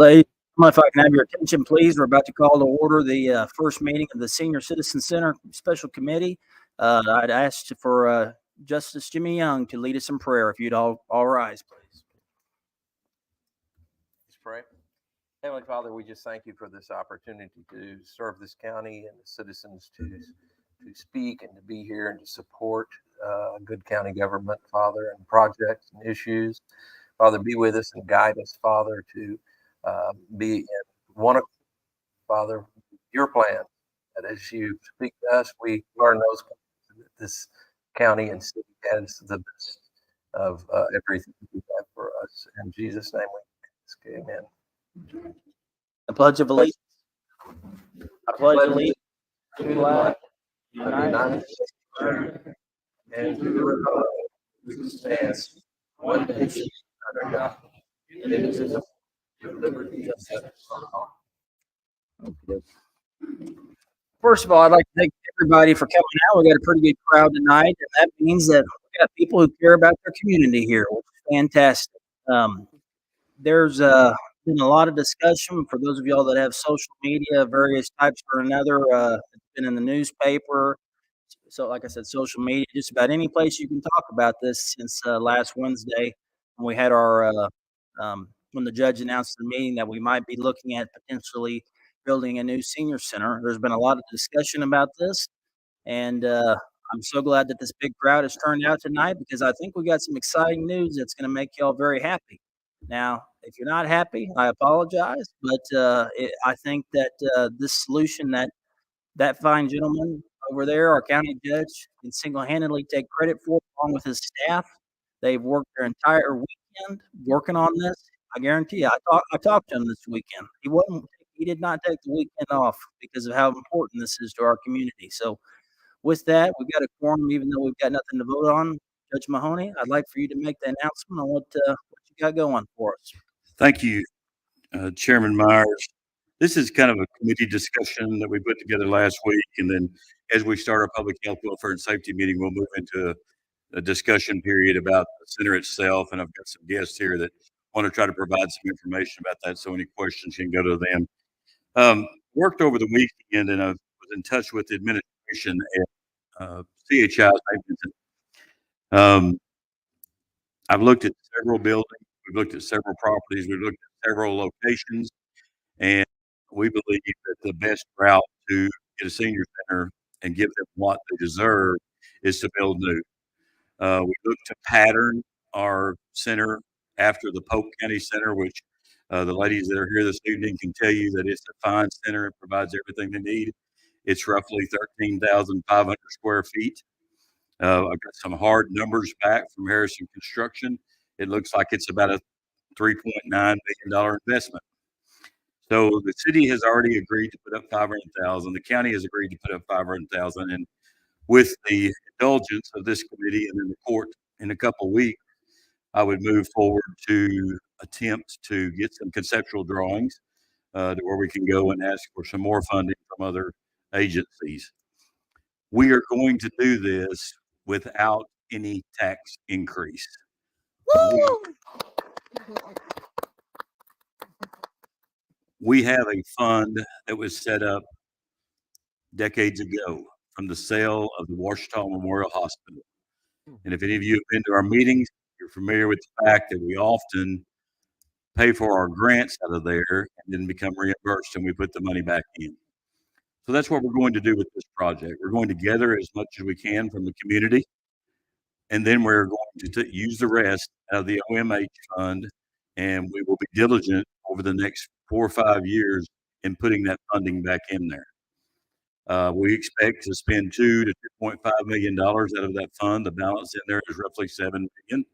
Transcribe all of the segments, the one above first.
Ladies, if I can have your attention, please. We're about to call to order the first meeting of the Senior Citizen Center Special Committee. I'd ask for Justice Jimmy Young to lead us in prayer. If you'd all rise, please. Let's pray. Heavenly Father, we just thank you for this opportunity to serve this county and the citizens to speak and to be here and to support good county government, Father, and projects and issues. Father, be with us and guide us, Father, to be in one of, Father, your plan. That as you speak to us, we learn those that this county and city has the best of everything you have for us. In Jesus' name we ask, amen. The Pledge of Allegiance. I pledge allegiance to the flag of the United States of America and to the republic which stands one nation under God, indivisible, with liberty and justice for all. First of all, I'd like to thank everybody for coming out. We got a pretty good crowd tonight, and that means that we got people who care about their community here, which is fantastic. There's been a lot of discussion for those of y'all that have social media, various types or another. It's been in the newspaper. So, like I said, social media, just about any place you can talk about this since last Wednesday when we had our when the judge announced the meeting that we might be looking at potentially building a new senior center. There's been a lot of discussion about this, and I'm so glad that this big crowd has turned out tonight because I think we got some exciting news that's going to make y'all very happy. Now, if you're not happy, I apologize, but I think that this solution that fine gentleman over there, our county judge, can single-handedly take credit for, along with his staff. They've worked their entire weekend working on this. I guarantee you, I talked to him this weekend. He did not take the weekend off because of how important this is to our community. So with that, we've got a quorum, even though we've got nothing to vote on. Judge Mahoney, I'd like for you to make the announcement on what you got going for us. Thank you, Chairman Myers. This is kind of a committee discussion that we put together last week. And then as we start our public health, welfare, and safety meeting, we'll move into a discussion period about the center itself. And I've got some guests here that want to try to provide some information about that. So any questions, you can go to them. Worked over the weekend, and I was in touch with the administration at CHI. I've looked at several buildings. We've looked at several properties. We've looked at several locations, and we believe that the best route to get a senior center and give them what they deserve is to build new. We look to pattern our center after the Polk County Center, which the ladies that are here this evening can tell you that it's a fine center. It provides everything they need. It's roughly 13,500 square feet. I've got some hard numbers back from Harrison Construction. It looks like it's about a $3.9 million investment. So the city has already agreed to put up $500,000. The county has agreed to put up $500,000. And with the indulgence of this committee and then the court in a couple of weeks, I would move forward to attempt to get some conceptual drawings to where we can go and ask for some more funding from other agencies. We are going to do this without any tax increase. We have a fund that was set up decades ago from the sale of the Washita Memorial Hospital. And if any of you have been to our meetings, you're familiar with the fact that we often pay for our grants out of there and then become reimbursed and we put the money back in. So that's what we're going to do with this project. We're going to gather as much as we can from the community, and then we're going to use the rest out of the OMH fund, and we will be diligent over the next 4 or 5 years in putting that funding back in there. We expect to spend $2 to $2.5 million out of that fund. The balance in there is roughly $7 million.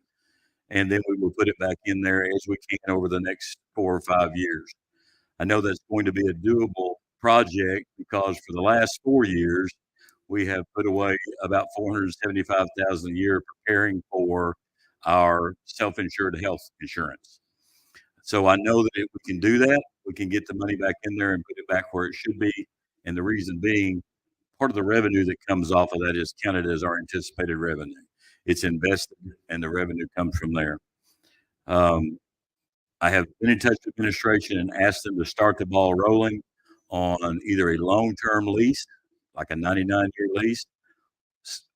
And then we will put it back in there as we can over the next 4 or 5 years. I know that's going to be a doable project because for the last 4 years, we have put away about $475,000 a year preparing for our self-insured health insurance. So I know that if we can do that, we can get the money back in there and put it back where it should be. And the reason being, part of the revenue that comes off of that is counted as our anticipated revenue. It's invested and the revenue comes from there. I have been in touch with administration and asked them to start the ball rolling on either a long-term lease, like a 99-year lease,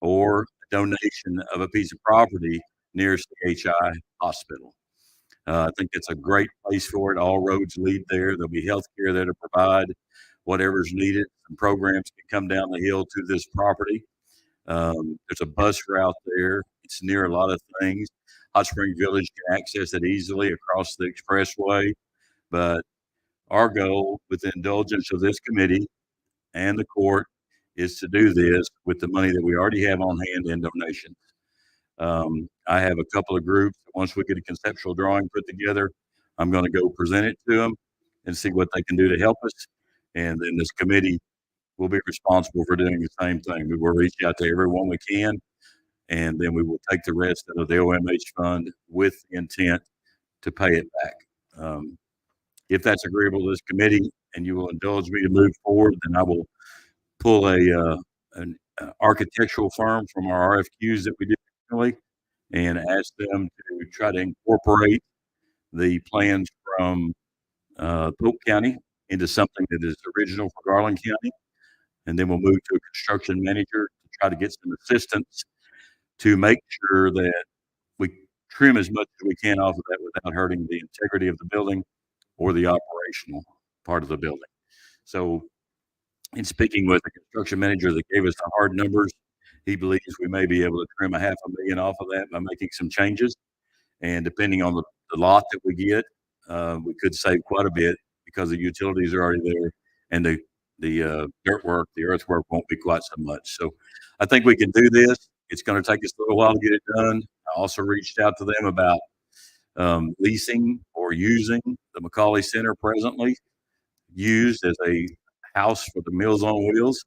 or a donation of a piece of property near CHI Hospital. I think it's a great place for it. All roads lead there. There'll be health care there to provide whatever's needed. Some programs can come down the hill to this property. There's a bus route there. It's near a lot of things. Hot Spring Village can access it easily across the expressway. But our goal with the indulgence of this committee and the court is to do this with the money that we already have on hand in donations. I have a couple of groups. Once we get a conceptual drawing put together, I'm going to go present it to them and see what they can do to help us. And then this committee will be responsible for doing the same thing. We will reach out to everyone we can, and then we will take the rest of the OMH fund with intent to pay it back. If that's agreeable to this committee and you will indulge me to move forward, then I will pull an architectural firm from our RFQs that we did recently and ask them to try to incorporate the plans from Polk County into something that is original for Garland County. And then we'll move to a construction manager to try to get some assistance to make sure that we trim as much as we can off of that without hurting the integrity of the building or the operational part of the building. So in speaking with the construction manager that gave us the hard numbers, he believes we may be able to trim $500,000 off of that by making some changes. And depending on the lot that we get, we could save quite a bit because the utilities are already there and the dirt work, the earthwork won't be quite so much. So I think we can do this. It's going to take us a little while to get it done. I also reached out to them about leasing or using the McCauley Center presently used as a house for the Meals on Wheels.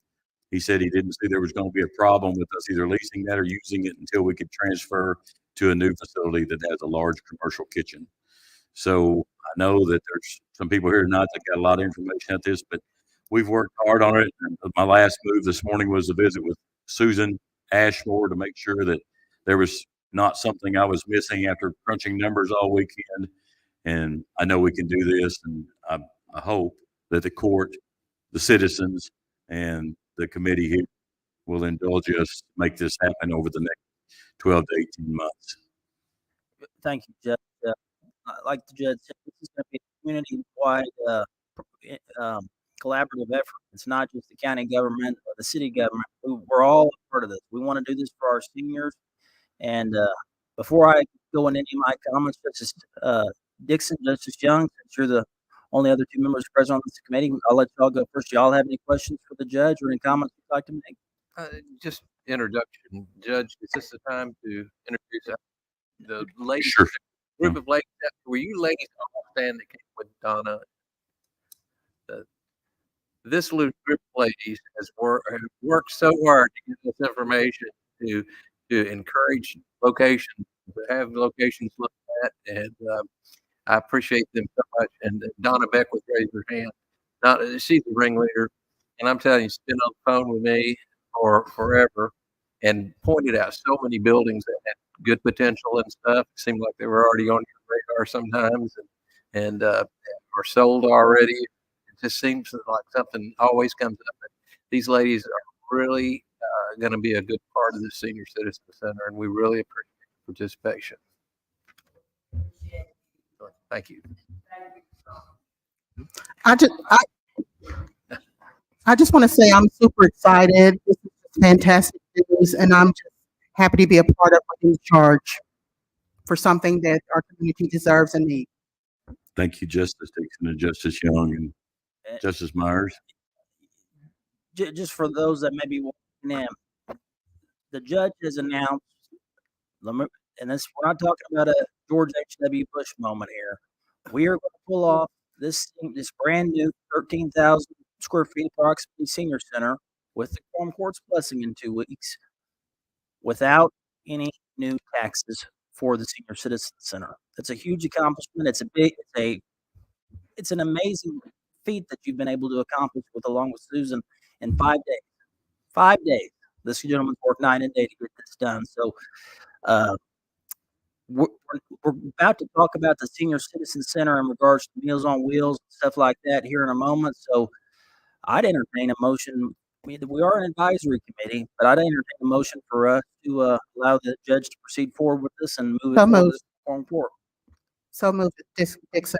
He said he didn't see there was going to be a problem with us either leasing that or using it until we could transfer to a new facility that has a large commercial kitchen. So I know that there's some people here tonight that got a lot of information at this, but we've worked hard on it. And my last move this morning was a visit with Susan Ashmore to make sure that there was not something I was missing after crunching numbers all weekend. And I know we can do this, and I hope that the court, the citizens, and the committee here will indulge us to make this happen over the next 12 to 18 months. Thank you, Judge. Like the judge said, this is going to be a community-wide collaborative effort. It's not just the county government or the city government. We're all a part of this. We want to do this for our seniors. And before I go into any of my comments, Justice Dixon, Justice Young, since you're the only other two members present on this committee, I'll let y'all go first. Y'all have any questions for the judge or any comments you'd like to make? Just introduction, Judge. Is this the time to introduce the ladies? Sure. Group of ladies. Were you ladies on the stand that came with Donna? This little group of ladies has worked so hard to get this information to encourage locations, to have locations looked at, and I appreciate them so much. And Donna Beckwith raised her hand. She's the ringleader, and I'm telling you, she's been on the phone with me for forever and pointed out so many buildings that had good potential and stuff. It seemed like they were already on your radar sometimes and are sold already. It just seems like something always comes up. But these ladies are really going to be a good part of the Senior Citizen Center, and we really appreciate the participation. Thank you. I just want to say I'm super excited. This is fantastic news, and I'm just happy to be a part of the charge for something that our community deserves and needs. Thank you, Justice Dixon and Justice Young and Justice Myers. Just for those that may be watching in, the judge has announced, and this, we're not talking about a George H.W. Bush moment here. We are going to pull off this brand new 13,000 square feet approximately senior center with the Quorum Court's blessing in 2 weeks without any new taxes for the Senior Citizen Center. That's a huge accomplishment. It's an amazing feat that you've been able to accomplish along with Susan in 5 days. 5 days. This gentleman's worked night and day to get this done. So we're, we're about to talk about the senior citizen center in regards to Meals on Wheels and stuff like that here in a moment. So I'd entertain a motion. We are an advisory committee, but I'd entertain a motion for us to allow the judge to proceed forward with this and move it So forward moved. as going forward. So moved, Dixon.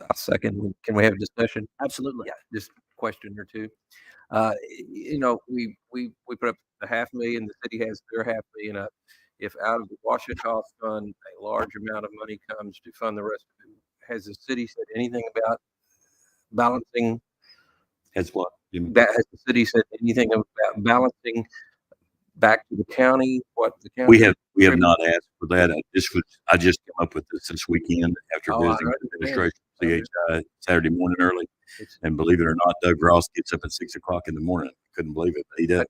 I'll second. Can we have a discussion? Absolutely. Yeah, just a question or two. We put up the 500,000. The city has their 500,000 up. If out of the Washita fund a large amount of money comes to fund the rest of it, has the city said anything about balancing That's what, Jimmy? that? Has the city said anything about balancing back to the county? What the county? We have not asked for that. I just came up with this weekend after Oh, I visiting the understand. administration, CHI, Saturday morning early. And believe it or not, Doug Ross gets up at 6 o'clock in the morning. Couldn't believe it, but he does.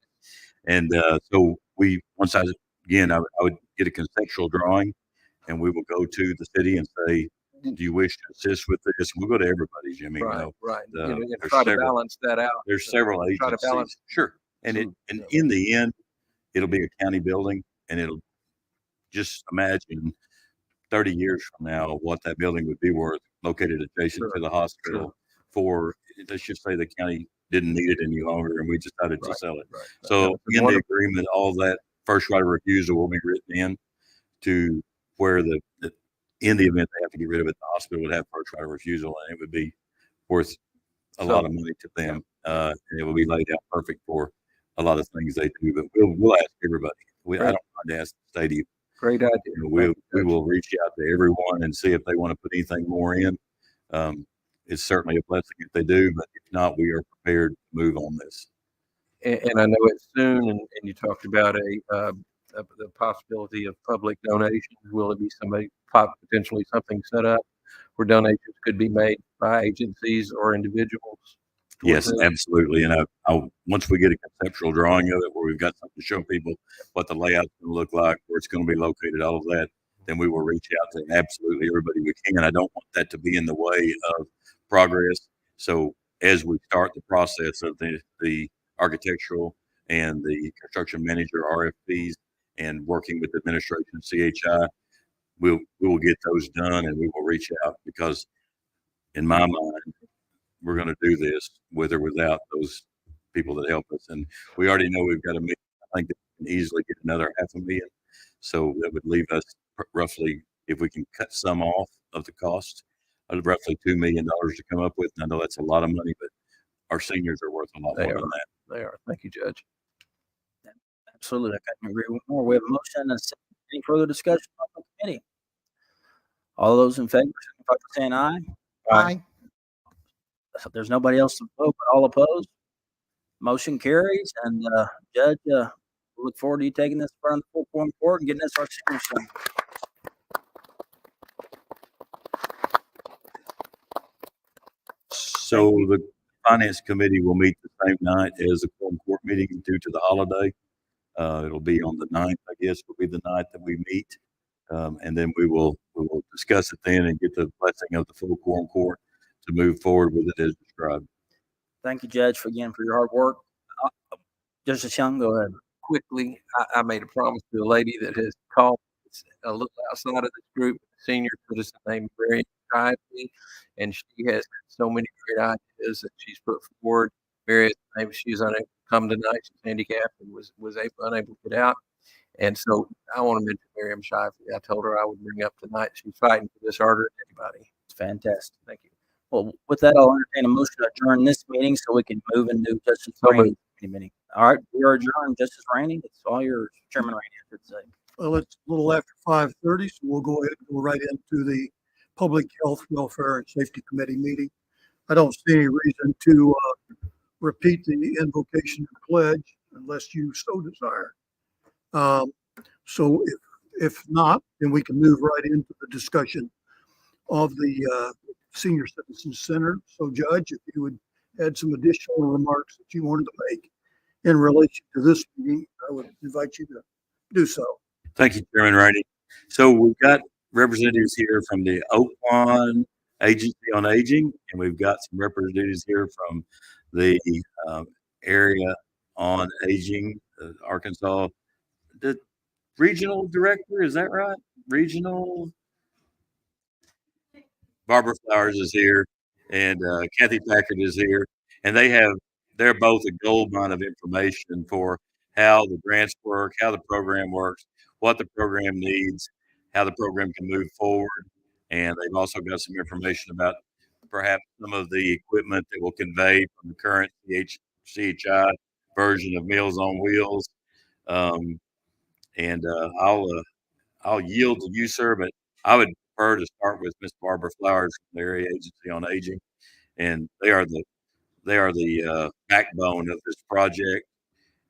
And so I would get a conceptual drawing, and we will go to the city and say, do you wish to assist with this? We'll go to everybody, Jimmy. Right, right. And there's try to several- balance that out. There's several Try to agencies. balance. Sure. And in the end, it'll be a county building, and it'll just imagine 30 years from now what that building would be worth, located adjacent to the hospital. For let's just say the county didn't need it any longer, and we decided to sell it. Right. So in the agreement, all that first right of refusal will be written in to where in the event they have to get rid of it, the hospital would have first right of refusal, and it would be worth a lot of money to them. And it will be laid out perfect for a lot of things they do. But we'll ask everybody. I don't mind to ask the stadium. Great idea. We will reach out to everyone and see if they want to put anything more in. It's certainly a blessing if they do, but if not, we are prepared to move on this. And I know it's soon, and you talked about the possibility of public donations. Will it be potentially something set up where donations could be made by agencies or individuals? Yes, absolutely. And once we get a conceptual drawing of it, where we've got something to show people what the layout's going to look like, where it's going to be located, all of that, then we will reach out to absolutely everybody we can. I don't want that to be in the way of progress. So as we start the process of the architectural and the construction manager RFPs and working with the administration CHI, we will get those done, and we will reach out, because in my mind, we're going to do this with or without those people that help us. And we already know we've got a million. I think that we can easily get another 500,000. So that would leave us roughly, if we can cut some off of the cost, roughly $2 million to come up with. And I know that's a lot of money, but our seniors are worth a lot more than that. They are. Thank you, Judge. Absolutely. I couldn't agree with more. We have a motion and a second. Any further discussion on the committee? All those in favor, signify by saying aye. Aye. So if there's nobody else to vote, but all opposed, motion carries. And Judge, we look forward to you taking this in front of the full Quorum court and getting this our signature. So the finance committee will meet the same night as the Quorum court meeting due to the holiday. It'll be on the 9th, I guess, will be the night that we meet. And then we will discuss it then and get the blessing of the full Quorum court to move forward with it as described. Thank you, Judge, for your hard work. Justice Young, go ahead. Quickly, I made a promise to a lady that has called. It's a little outside of this group, a senior citizen named Mary Shively, and she has so many great ideas that she's put forward. Mary, maybe she's unable to come tonight. She's handicapped and was unable to get out. And so I want to mention Miriam Shively. I told her I would bring up tonight. She's fighting for this harder than anybody. It's fantastic. Thank you. Well, with that, I'll entertain a motion to adjourn this meeting so we can move into Justice Rainey's meeting. All right, we are adjourned. Justice Rainey, it's all yours. Chairman Rainey, I should say. Well, it's a little after 5:30, so we'll go ahead and go right into the Public Health, Welfare, and Safety Committee meeting. I don't see any reason to repeat the invocation and pledge unless you so desire. So if not, then we can move right into the discussion of the Senior Citizen Center. So Judge, if you would add some additional remarks that you wanted to make in relation to this meeting, I would invite you to do so. Thank you, Chairman Rainey. So we've got representatives here from the Oakland Agency on Aging, and we've got some representatives here from the Area on Aging, Arkansas. regional director. Is that right? Regional. Barbara Flowers is here, and Kathy Packard is here, and they're both a gold mine of information for how the grants work, how the program works, what the program needs, how the program can move forward, and they've also got some information about perhaps some of the equipment that will convey from the current CHI version of Meals on Wheels. Um, and I'll yield to you, sir, but I would prefer to start with Miss Barbara Flowers from the Area Agency on Aging, and they are the backbone of this project.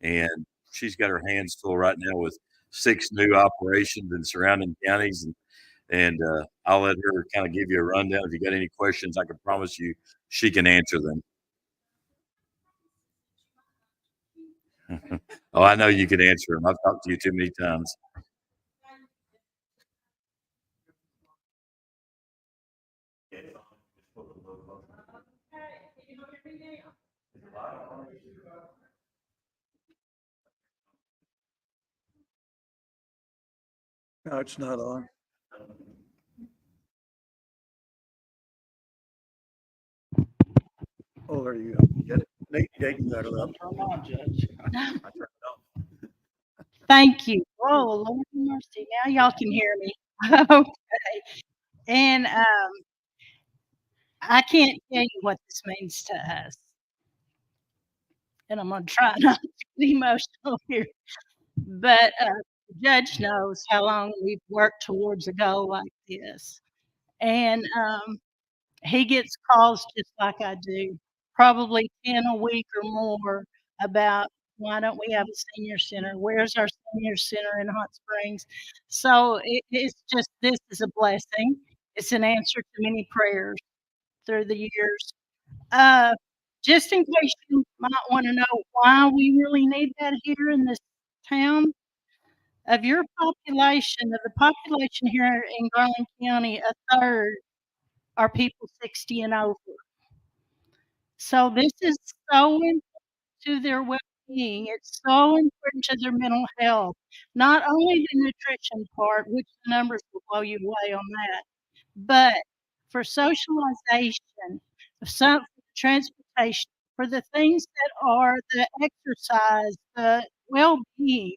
And she's got her hands full right now with 6 new operations in surrounding counties, and I'll let her kind of give you a rundown. If you got any questions, I can promise you she can answer them. Oh, I know you can answer them. I've talked to you too many times. No, it's not on. Oh, there you go. Get it. Nate got it up. Thank you. Oh, Lord have mercy. Now y'all can hear me. Okay. And I can't tell you what this means to us. And I'm going to try not to be emotional here. But the judge knows how long we've worked towards a goal like this. And he gets calls just like I do, probably 10 a week or more about why don't we have a senior center? Where's our senior center in Hot Springs? So it's just, this is a blessing. It's an answer to many prayers through the years. Uh, just in case you might want to know why we really need that here in this town, of your population, of the population here in Garland County, a third are people 60 and over. So this is so important to their well-being. It's so important to their mental health. Not only the nutrition part, which the numbers will blow you away on that, but for socialization, some transportation, for the things that are the exercise, the well-being.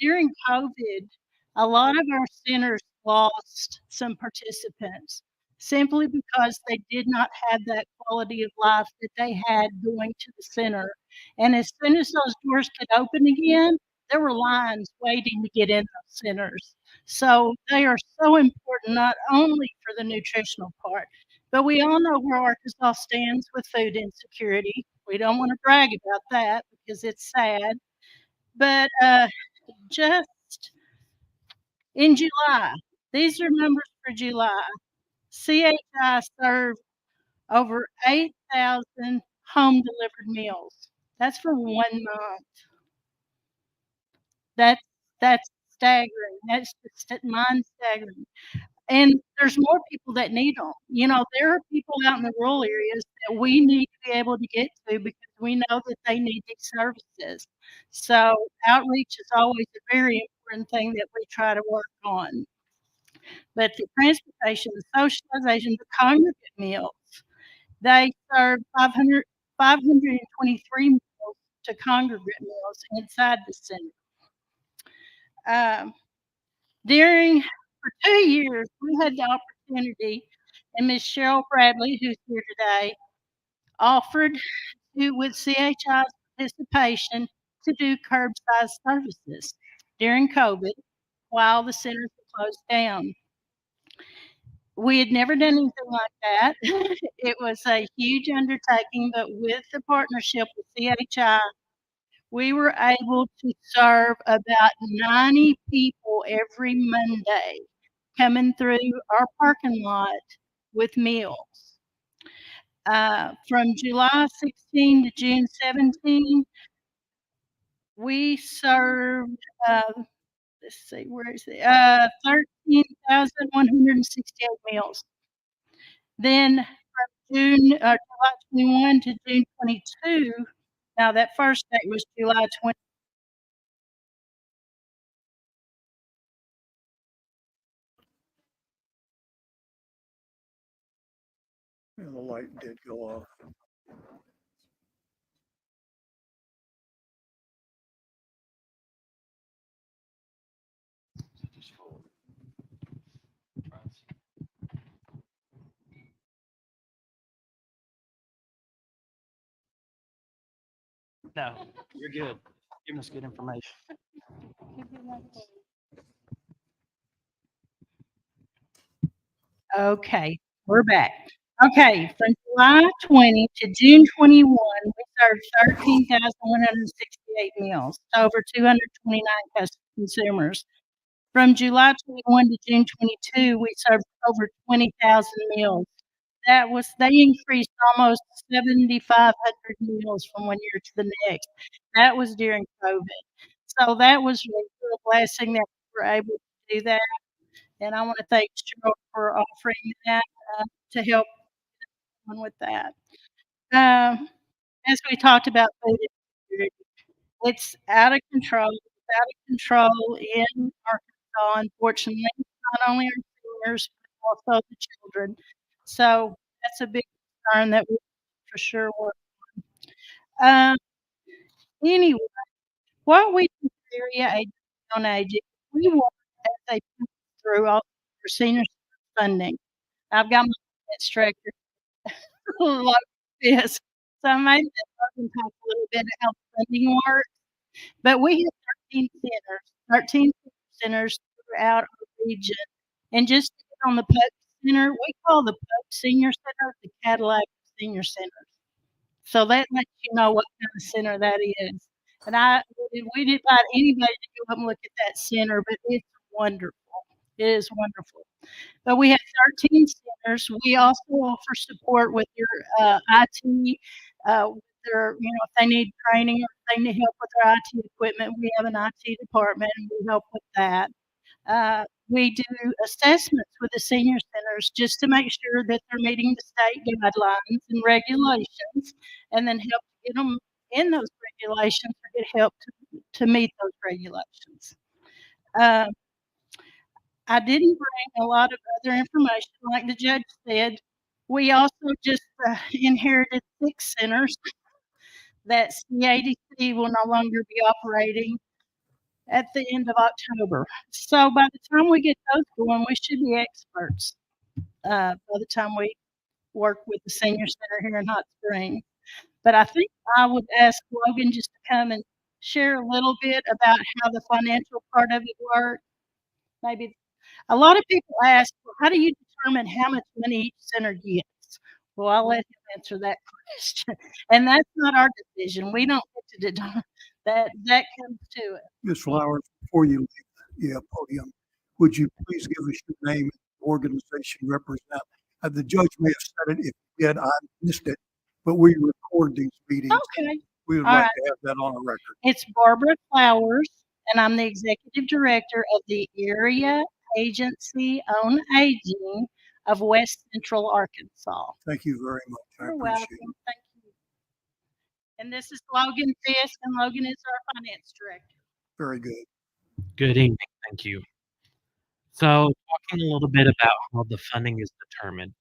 During COVID, a lot of our centers lost some participants simply because they did not have that quality of life that they had going to the center. And as soon as those doors could open again, there were lines waiting to get in those centers. So they are so important, not only for the nutritional part, but we all know where Arkansas stands with food insecurity. We don't want to brag about that because it's sad. But just in July, these are numbers for July. CHI served over 8,000 home delivered meals. That's for 1 month. That's that's staggering. That's just mind staggering. And there's more people that need them. You know, there are people out in the rural areas that we need to be able to get to because we know that they need these services. So outreach is always a very important thing that we try to work on. But the transportation, the socialization, the congregate meals, they serve 523 meals to congregate meals inside the center. During for 2 years, we had the opportunity, and Miss Cheryl Bradley, who's here today, offered to, with CHI's participation, to do curbside services during COVID while the centers were closed down. We had never done anything like that. It was a huge undertaking, but with the partnership with CHI, we were able to serve about 90 people every Monday coming through our parking lot with meals. From July 16 to June 17, we served, let's see, where is it? 13,168 meals. Then from July 21 to June 22, now that first date was July 20. And the light did go off. No, you're good. Giving us good information. Okay, we're back. Okay, from July 20 to June 21, we served 13,168 meals to over 229 consumers. From July 21 to June 22, we served over 20,000 meals. They increased almost 7,500 meals from one year to the next. That was during COVID. So that was really a blessing that we were able to do that. And I want to thank Cheryl for offering that to help on with that. As we talked about food insecurity, it's out of control. It's out of control in Arkansas, unfortunately, not only our seniors, but also the children. So that's a big concern that we for sure work on. Anyway, what we do for area agency on aging, we work as they push through all our senior funding. I've got my finance director a lot of this, so I made that talk a little bit of how funding works. But we have 13 centers throughout our region. And just to get on the Pope Center, we call the Pope Senior Center the Cadillac Senior Center. So that lets you know what kind of center that is. And we didn't invite anybody to go up and look at that center, but it's wonderful. It is wonderful. But we have 13 centers. We also offer support with your IT, with if they need training or if they need help with their IT equipment, we have an IT department and we help with that. We do assessments with the senior centers just to make sure that they're meeting the state guidelines and regulations, and then help get them in those regulations or get help to meet those regulations. I didn't bring a lot of other information, like the judge said. We also just inherited 6 centers that CADC will no longer be operating at the end of October. So by the time we get those going, we should be experts by the time we work with the senior center here in Hot Springs. But I think I would ask Logan just to come and share a little bit about how the financial part of it works. Maybe a lot of people ask, well, how do you determine how much money each center gets? Well, I'll let him answer that question. And that's not our decision. We don't get to determine that. That comes to it. Ms. Flowers, before you leave the podium, would you please give us your name and the organization you represent? The judge may have said it. If he did, I missed it, but we record these meetings. Okay. We would All like right. to have that on a record. It's Barbara Flowers, and I'm the executive director of the Area Agency on Aging of West Central Arkansas. Thank you very much. I You're appreciate welcome. Thank you. And this is Logan Fisk, and Logan is our finance director. it. Very good. Good evening. Thank you. So, talking a little bit about how the funding is determined,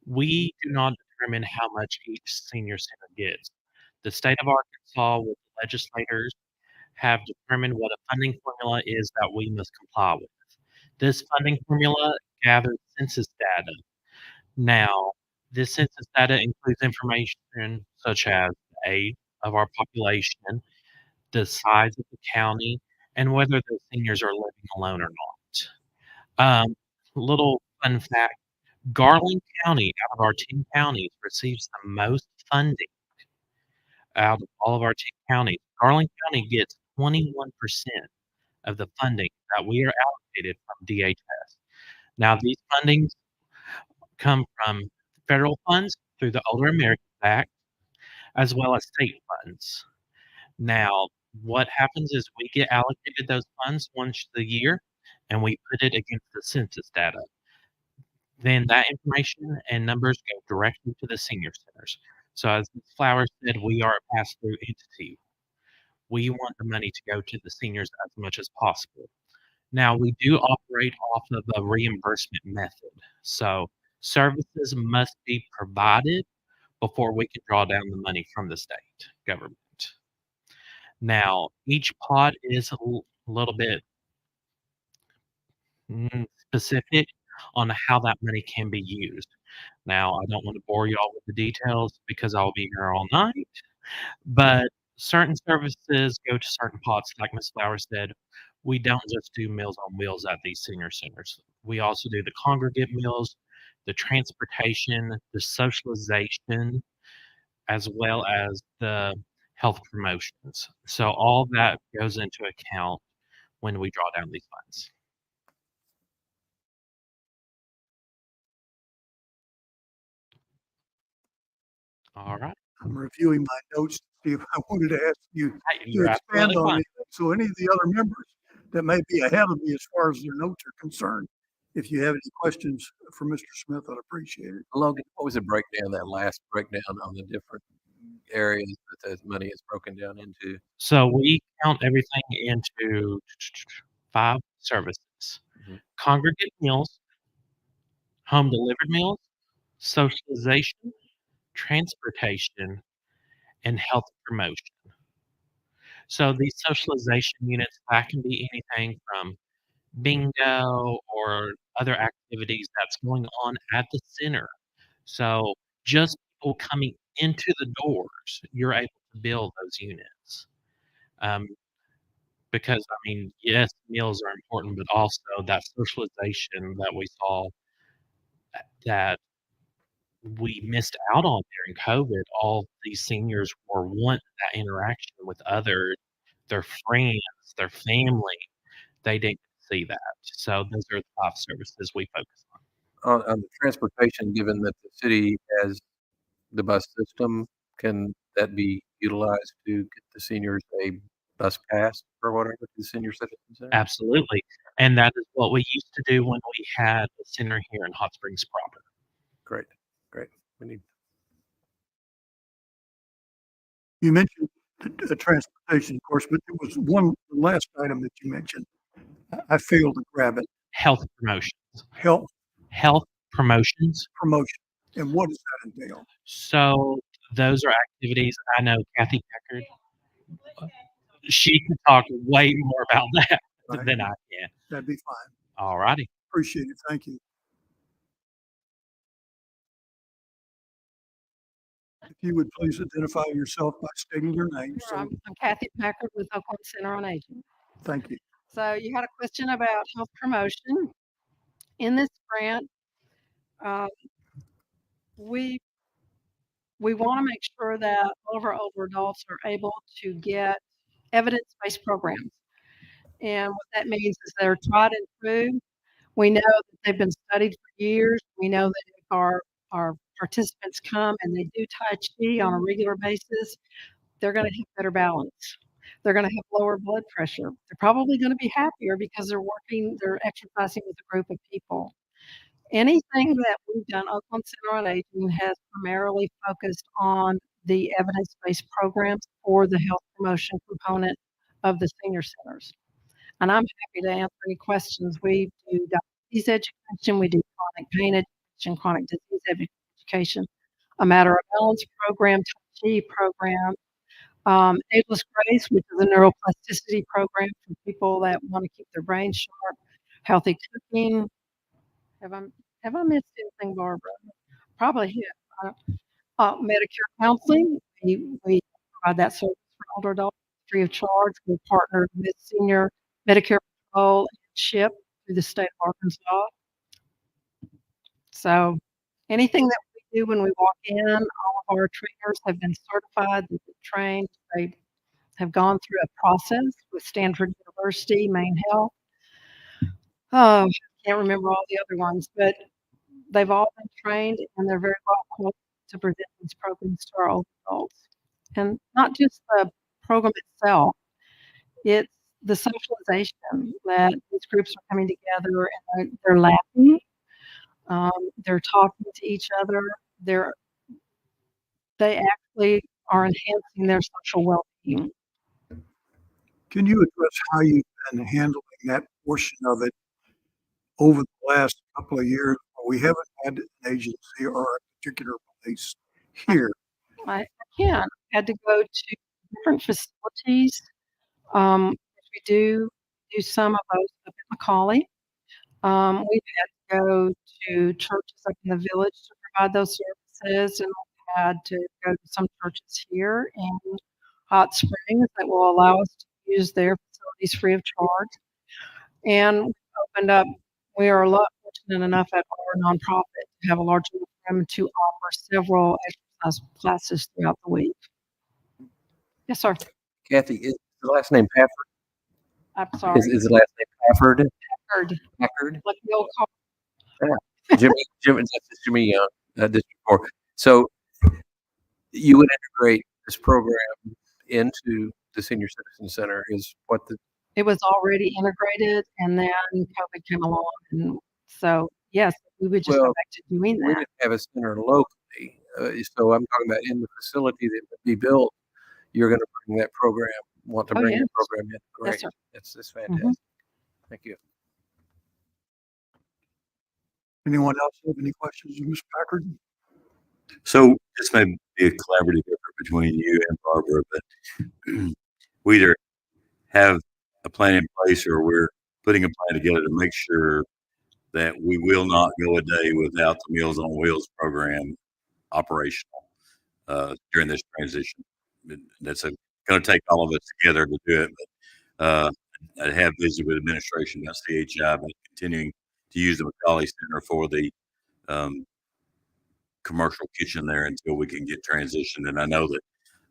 we do not determine how much each senior center gets. The state of Arkansas, with the legislators, have determined what a funding formula is that we must comply with. This funding formula gathers census data. Now, this census data includes information such as the age of our population, the size of the county, and whether the seniors are living alone or not. Little fun fact, Garland County, out of our 10 counties, receives the most funding out of all of our 10 counties. Garland County gets 21% of the funding that we are allocated from DHS. Now, these fundings come from federal funds through the Older Americans Act, as well as state funds. Now, what happens is we get allocated those funds once a year, and we put it against the census data. Then that information and numbers go directly to the senior centers. So as Ms. Flowers said, we are a pass-through entity. We want the money to go to the seniors as much as possible. Now, we do operate off of a reimbursement method. So Services must be provided before we can draw down the money from the state government. Now, each pot is a little bit specific on how that money can be used. Now, I don't want to bore y'all with the details because I'll be here all night, but certain services go to certain pots. Like Ms. Flowers said, we don't just do Meals on Wheels at these senior centers. We also do the congregate meals, the transportation, the socialization, as well as the health promotions. So all that goes into account when we draw down these funds. All right. I'm reviewing my notes to see if I wanted to ask you to You're expand absolutely on fine. anything. So any of the other members that may be ahead of me as far as their notes are concerned, if you have any questions for Mr. Smith, I'd appreciate it. Logan, what was the breakdown, that last breakdown on the different areas that the money is broken down into? So we count everything into 5 services: Mhm. congregate meals, home delivered meals, socialization, transportation, and health promotion. So these socialization units, that can be anything from bingo or other activities that's going on at the center. So just people coming into the doors, you're able to build those units. Um, because I mean, yes, meals are important, but also that socialization that we saw that we missed out on during COVID. All these seniors were wanting that interaction with others, their friends, their family. They didn't see that. So those are the 5 services we focus on. On the transportation, given that the city has the bus system, can that be utilized to get the seniors a bus pass or whatever to the senior citizen center? Absolutely. And that is what we used to do when we had a center here in Hot Springs proper. Great, great. We need You mentioned the transportation, of course, but there was one last item that you mentioned. I failed to grab it. Health promotions. Health Health promotions. promotion. And what does that entail? So those are activities. I know Kathy Packard, she can talk way more about that Right. than I can. That'd be fine. All righty. Appreciate it. Thank you. If you would please identify yourself by stating your name. Sure, I'm Kathy Packard with Oakland Center on Aging. Thank you. So you had a question about health promotion. In this grant, uh, we want to make sure that all of our older adults are able to get evidence-based programs. And what that means is they're tried and true. We know that they've been studied for years. We know that if our participants come and they do Tai Chi on a regular basis, they're going to have better balance. They're going to have lower blood pressure. They're probably going to be happier because they're exercising with a group of people. Anything that we've done, Oakland Center on Aging has primarily focused on the evidence-based programs for the health promotion component of the senior centers. And I'm happy to answer any questions. We do diabetes education, we do chronic pain education, chronic disease education, a matter of balance program, Tai Chi program, Ageless Grace, which is a neuroplasticity program for people that want to keep their brains sharp, healthy cooking. Have I missed anything, Barbara? Probably have. Medicare counseling. We provide that service for older adults free of charge. We partner with Senior Medicare Patrol and SHIP through the state of Arkansas. So anything that we do when we walk in, all of our trainers have been certified, they've been trained, they have gone through a process with Stanford University, Maine Health. I can't remember all the other ones, but they've all been trained and they're very well qualified to present these programs to our older adults. And not just the program itself, it's the socialization that these groups are coming together and they're laughing, they're talking to each other, they actually are enhancing their social well-being. Can you address how you've been handling that portion of it over the last couple of years We haven't had an agency or a particular place here. I can. Had to go to different facilities. We do some of those up at Macaulay. We've had to go to churches up in the village to provide those services, and we've had to go to some churches here in Hot Springs that will allow us to use their facilities free of charge. And we've opened up, we are a lot fortunate enough at our nonprofit to have a large enough room to offer several exercise classes throughout the week. Yes, sir. Kathy, is the last name Pafford? I'm sorry. Is the last name Pafford? Packard, Packard? like the old car. Jimmy, that's Jimmy Young, District 4. So you would integrate this program into the Senior Citizen Center is what the, It was already integrated, and then COVID came along, and so, yes, we would just go well, back to doing we that. didn't have a center locally. So I'm talking about in the facility that would be built, you're going to bring that program, want to Oh, bring yes. that program in. Great. Yes, sir. That's fantastic. Thank you. Anyone else have any questions of Ms. Packard? So this may be a collaborative effort between you and Barbara, but we either have a plan in place or we're putting a plan together to make sure that we will not go a day without the Meals on Wheels program operational during this transition. That's going to take all of us together to do it. But I have visited with administration about CHI, but continuing to use the Macaulay Center for the commercial kitchen there until we can get transitioned. And I know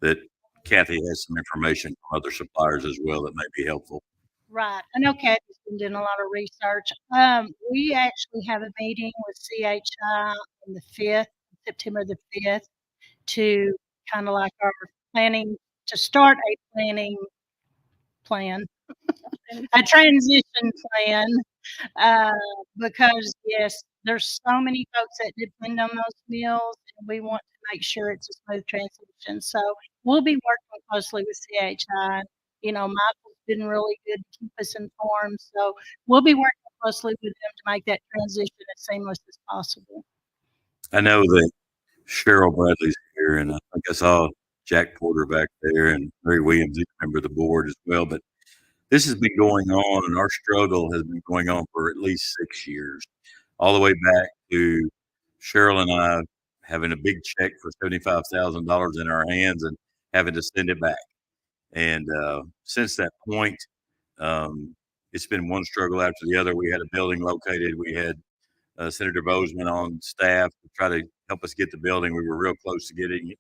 that Kathy has some information from other suppliers as well that may be helpful. Right. I know Kathy's been doing a lot of research. We actually have a meeting with CHI on the 5th, September the 5th, to kind of like our planning, to start a planning plan, a transition plan, because yes, there's so many folks that depend on those meals, and we want to make sure it's a smooth transition. So we'll be working closely with CHI. You know, Michael's been really good to keep us informed, so we'll be working closely with them to make that transition as seamless as possible. I know that Cheryl Bradley's here, and I think I saw Jack Porter back there, and Mary Williams is a member of the board as well. But this has been going on, and our struggle has been going on for at least 6 years, all the way back to Cheryl and I having a big check for $75,000 in our hands and having to send it back. And since that point, it's been one struggle after the other. We had a building located. We had Senator Bozeman on staff to try to help us get the building. We were real close to getting it,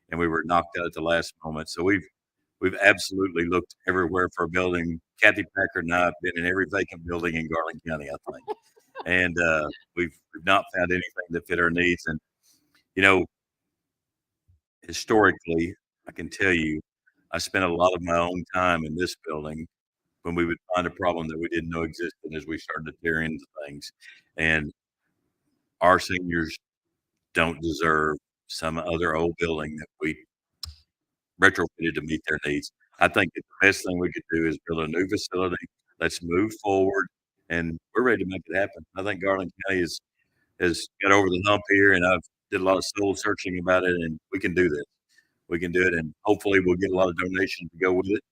and we were knocked out at the last moment. So we've absolutely looked everywhere for a building. Kathy Packard and I have been in every vacant building in Garland County, I think, and we've not found anything that fit our needs. And you know, historically, I can tell you, I spent a lot of my own time in this building when we would find a problem that we didn't know existed as we started to tear into things. And our seniors don't deserve some other old building that we retrofitted to meet their needs. I think that the best thing we could do is build a new facility. Let's move forward, and we're ready to make it happen. I think Garland County has got over the hump here, and I've did a lot of soul searching about it, and we can do this. We can do it, and hopefully we'll get a lot of donations to go with it.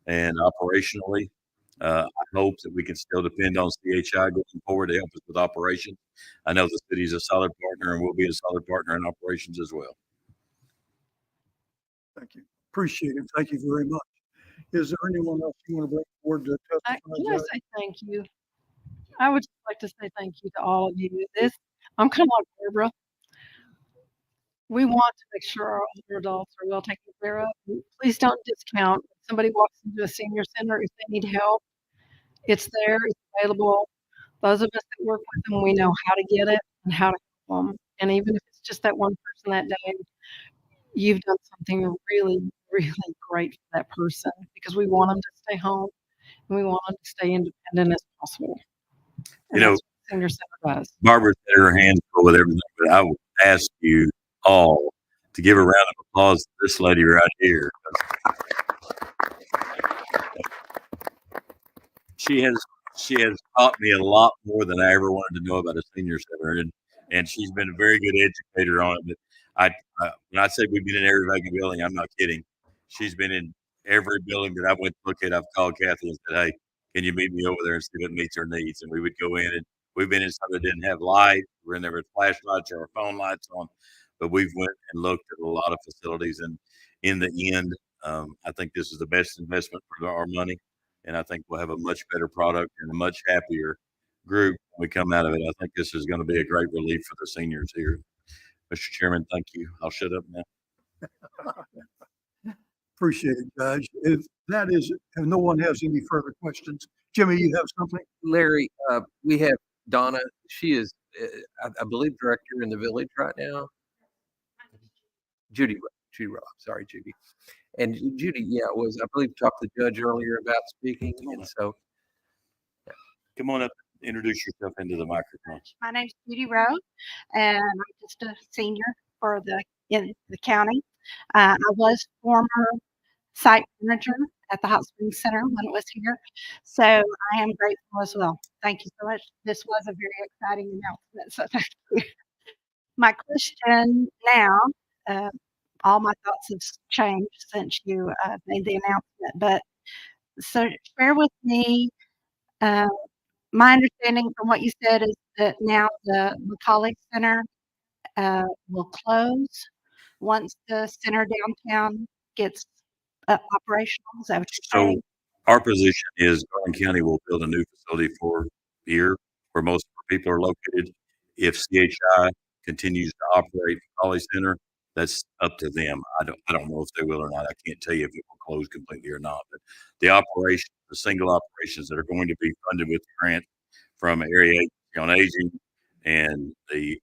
And operationally, I hope that we can still depend on CHI going forward to help us with operations. I know the city's a solid partner, and we'll be a solid partner in operations as well. Thank you. Appreciate it. Thank you very much. Is there anyone else you want to bring forward to testify? Can I say thank you? I would just like to say thank you to all of you. I'm kind of like Barbara. We want to make sure our older adults are well taken care of. Please don't discount when somebody walks into a senior center if they need help. It's there, it's available. Those of us that work with them, we know how to get it and how to help them. And even if it's just that one person that day, you've done something really, really great for that person, because we want them to stay home and we want them to stay independent as possible. And You know, that's what Senior Center does. Barbara's had her hands full with everything, but I would ask you all to give a round of applause to this lady right here. She has taught me a lot more than I ever wanted to know about a senior center. and she's been a very good educator on it. But when I say we've been in every vacant building, I'm not kidding. She's been in every building that I went to look at. I've called Kathy and said, "Hey, can you meet me over there and see if it meets her needs?" And we would go in, and we've been in some that didn't have light. We're in there with flashlights or our phone lights on, but we've went and looked at a lot of facilities, and in the end, I think this is the best investment for our money, and I think we'll have a much better product and a much happier group when we come out of it. I think this is going to be a great relief for the seniors here. Mr. Chairman, thank you. I'll shut up now. Appreciate it, Judge. If no one has any further questions, Jimmy, you have something? Larry, we have Donna. She is, I believe, director in the village right now. Judy Robb. Sorry, Judy. And Judy, I believe, talked to the judge earlier about speaking. And so, come on up, introduce yourself into the microphone. My name's Judy Rowe, and I'm just a senior in the county. I was former site manager at the Hot Springs Center when it was here, so I am grateful as well. Thank you so much. This was a very exciting announcement, so thank you. My question now, all my thoughts have changed since you made the announcement, but so share with me. My understanding from what you said is that now the McCauley Center will close once the center downtown gets operational. Is that what you're saying? Our position is Garland County will build a new facility for here where most of our people are located. If CHI continues to operate McCauley Center, that's up to them. I don't know if they will or not. I can't tell you if it will close completely or not. But the single operations that are going to be funded with grant from Area Agency on Aging and the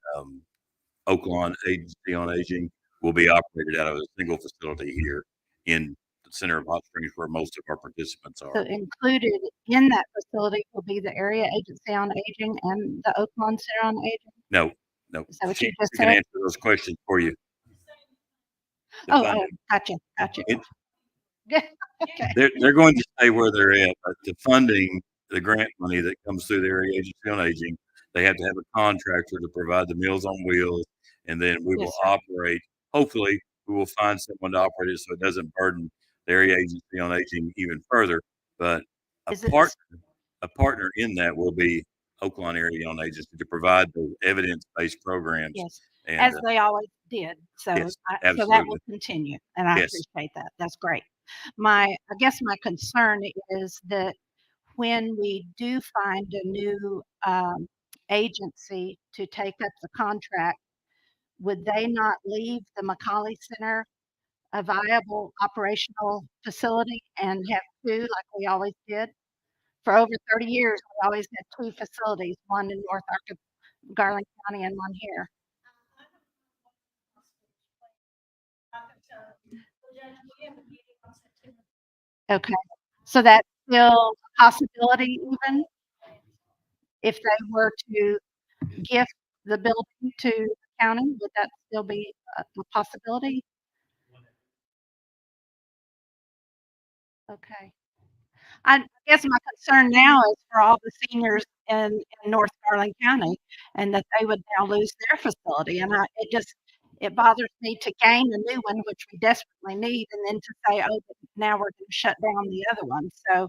Oaklawn Agency on Aging will be operated out of a single facility here in the center of Hot Springs, where most of our participants are. So included in that facility will be the Area Agency on Aging and the Oaklawn Center on Aging? No. Is that what you just can said? answer those questions for you. Oh, gotcha. Okay. They're going to stay where they're at, but the funding, the grant money that comes through the Area Agency on Aging, they have to have a contractor to provide the Meals on Wheels, and then we will operate. Hopefully, we will find someone to operate it so it doesn't burden the Area Agency on Aging even further. But a partner in that will be Oaklawn Area on Agency to provide the evidence-based programs. Yes, and, as they always did. So, yes, so that will continue, and I appreciate that. That's great. I guess my concern is that when we do find a new agency to take up the contract, would they not leave the McCauley Center a viable operational facility and have two like we always did? For over 30 years, we always had two facilities, one in North Garland County and one here. Okay, so that's still a possibility even if they were to gift the building to the county, would that still be a possibility? Okay. I guess my concern now is for all the seniors in North Garland County and that they would now lose their facility. And it bothers me to gain a new one, which we desperately need, and then to say, oh, but now we're going to shut down the other one. So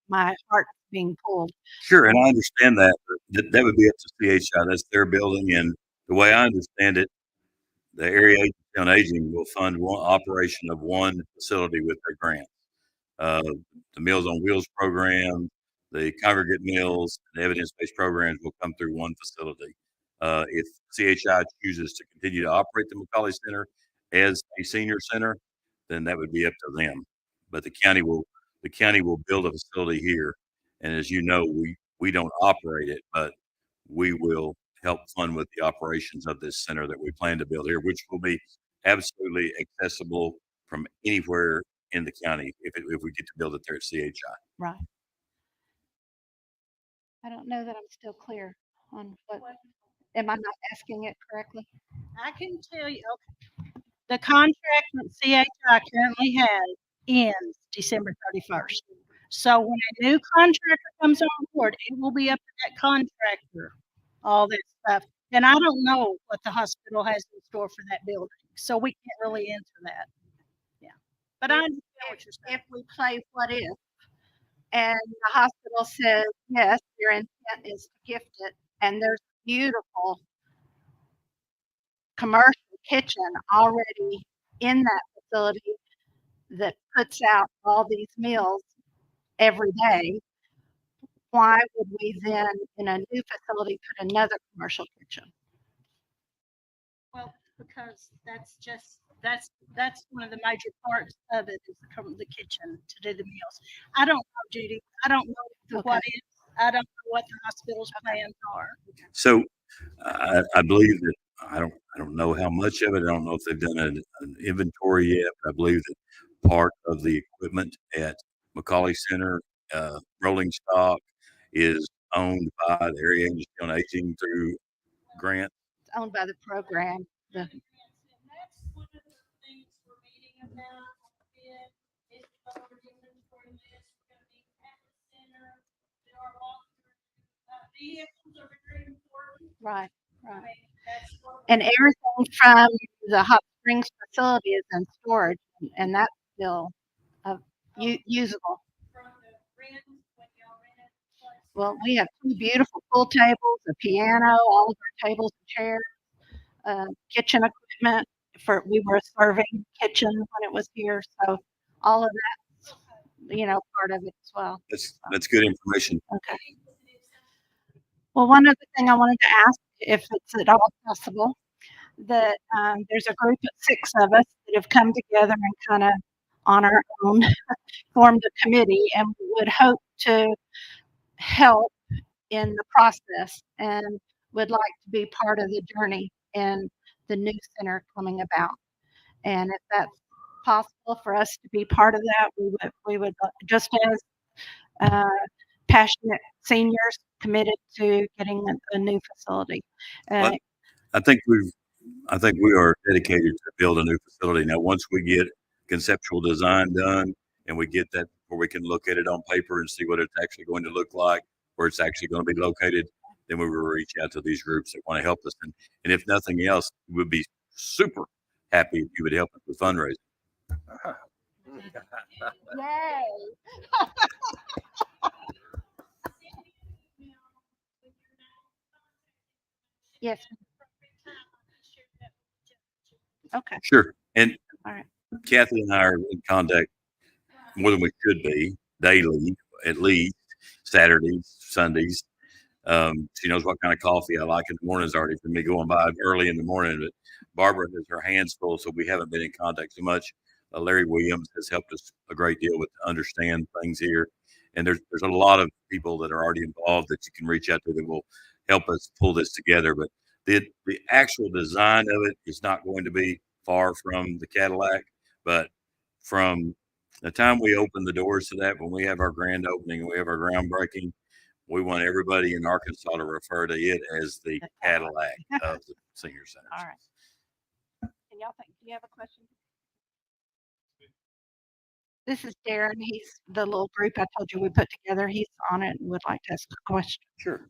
my heart's being pulled. Sure, and I understand that. That would be up to CHI. That's their building, and the way I understand it, the Area Agency on Aging will fund one operation of one facility with their grants. The Meals on Wheels program, the congregate meals, and evidence-based programs will come through one facility. If CHI chooses to continue to operate the McCauley Center as a senior center, then that would be up to them. But the county will build a facility here, and as you know, we don't operate it, but we will help fund with the operations of this center that we plan to build here, which will be absolutely accessible from anywhere in the county if we get to build it there at CHI. Right. I don't know that I'm still clear on what. Am I not asking it correctly? I can tell you, okay, the contract that CHI currently has ends December 31st. So when a new contractor comes on board, it will be up to that contractor, all that stuff, And I don't know what the hospital has in store for that building, so we can't really answer that. Yeah. But I understand what you're saying. If we play what if, and the hospital says, yes, your intent is to gift it, and there's a beautiful commercial kitchen already in that facility that puts out all these meals every day, why would we then, in a new facility, put another commercial kitchen? Well, because that's one of the major parts of it is the kitchen to do the meals. I don't know, Judy. I don't know the Okay. what is. I don't know what the hospital's plans are. So I believe that I don't know how much of it. I don't know if they've done an inventory yet. But I believe that part of the equipment at McCauley Center, rolling stock, is owned by the Area Agency on Aging through grant. It's owned by the program. The, right, right. And everything from the hot springs facility is in storage, and that's still usable. Well, we have two beautiful pool tables, a piano, all of our tables and chairs, kitchen equipment for we were a serving kitchen when it was here, so all of that's part of it as well. That's good information. Okay. Well, one other thing I wanted to ask, if it's at all possible, that there's a group of 6 of us that have come together and kind of on our own formed a committee, and we would hope to help in the process and would like to be part of the journey in the new center coming about. And if that's possible for us to be part of that, we would just as passionate seniors committed to getting a new facility. Well, I think we are dedicated to build a new facility. Now, once we get conceptual design done and we get that where we can look at it on paper and see what it's actually going to look like, where it's actually going to be located, then we will reach out to these groups that want to help us. And if nothing else, we would be super happy if you would help us with fundraising. Yay! Yes. Okay. Sure. And All right. Kathy and I are in contact more than we should be daily, at least Saturdays, Sundays. She knows what kind of coffee I like in the mornings already for me going by early in the morning. But Barbara has her hands full, so we haven't been in contact so much. Larry Williams has helped us a great deal with understand things here. And there's a lot of people that are already involved that you can reach out to that will help us pull this together. But the actual design of it is not going to be far from the Cadillac, but from the time we open the doors to that, when we have our grand opening and we have our groundbreaking, we want everybody in Arkansas to refer to it as the Cadillac of the senior center. All right. Can y'all think? Do you have a question? This is Darren. He's the little group I told you we put together. He's on it and would like to ask a question. Sure.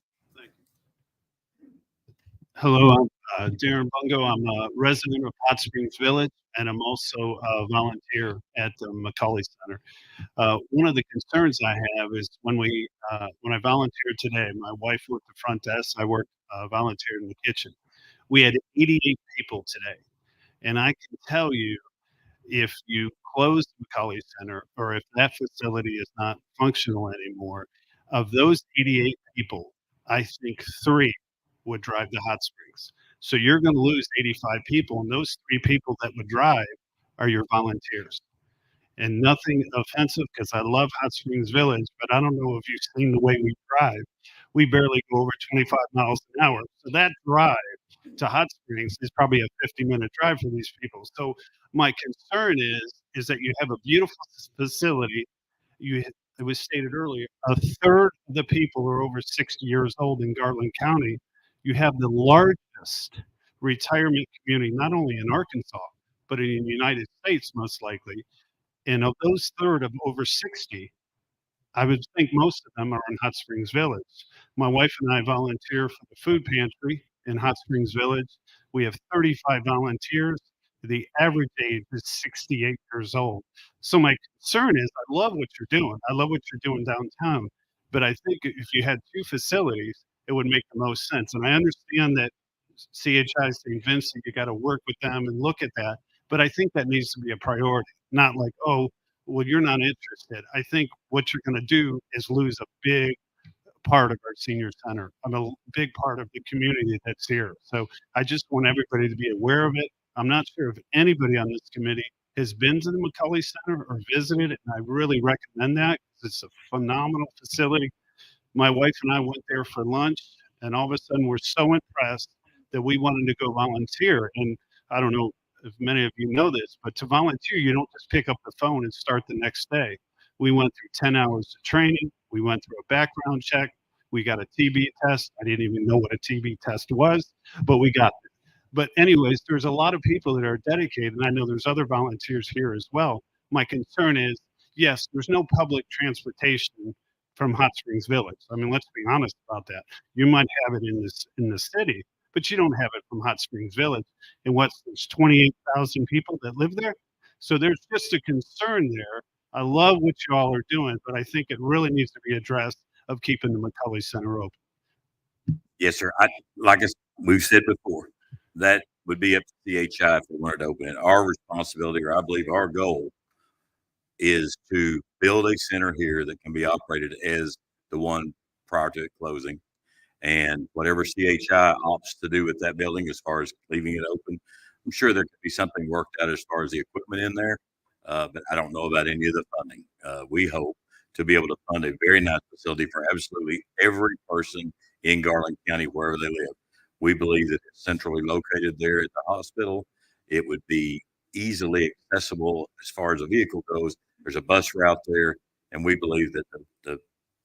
Hello, I'm Darren Bungo. I'm a resident of Hot Springs Village, and I'm also a volunteer at the McCauley Center. One of the concerns I have is when I volunteered today, my wife worked the front desk, I volunteered in the kitchen. We had 88 people today, and I can tell you, if you close the McCauley Center, or if that facility is not functional anymore, of those 88 people, I think 3 would drive to Hot Springs. So you're going to lose 85 people, and those 3 people that would drive are your volunteers. And nothing offensive, because I love Hot Springs Village, but I don't know if you've seen the way we drive. We barely go over 25 miles an hour. So that drive to Hot Springs is probably a 50-minute drive for these people. So my concern is that you have a beautiful facility. It was stated earlier, a third of the people are over 60 years old in Garland County. You have the largest retirement community, not only in Arkansas, but in the United States, most likely. And of those third of over 60, I would think most of them are in Hot Springs Village. My wife and I volunteer for the food pantry in Hot Springs Village. We have 35 volunteers. The average age is 68 years old. So my concern is, I love what you're doing. I love what you're doing downtown. But I think if you had two facilities, it would make the most sense. And I understand that CHI St. Vincent, you got to work with them and look at that. But I think that needs to be a priority, not like, oh, well, you're not interested. I think what you're going to do is lose a big part of our senior center. I'm a big part of the community that's here. So I just want everybody to be aware of it. I'm not sure if anybody on this committee has been to the McCully Center or visited it, and I really recommend that because it's a phenomenal facility. My wife and I went there for lunch, and all of a sudden we're so impressed that we wanted to go volunteer. And I don't know if many of you know this, but to volunteer, you don't just pick up the phone and start the next day. We went through 10 hours of training. We went through a background check. We got a TB test. I didn't even know what a TB test was, but we got it. But anyways, there's a lot of people that are dedicated, and I know there's other volunteers here as well. My concern is, yes, there's no public transportation from Hot Springs Village. I mean, let's be honest about that. You might have it in the city, but you don't have it from Hot Springs Village. And there's 28,000 people that live there. So there's just a concern there. I love what you all are doing, but I think it really needs to be addressed of keeping the McCully Center open. Yes, sir. We've said before, that would be up to CHI if we wanted to open it. Our responsibility, or I believe our goal, is to build a center here that can be operated as the one prior to it closing. And whatever CHI opts to do with that building as far as leaving it open, I'm sure there could be something worked out as far as the equipment in there. But I don't know about any of the funding. We hope to be able to fund a very nice facility for absolutely every person in Garland County, wherever they live. We believe that it's centrally located there at the hospital. It would be easily accessible as far as a vehicle goes. There's a bus route there, and we believe that the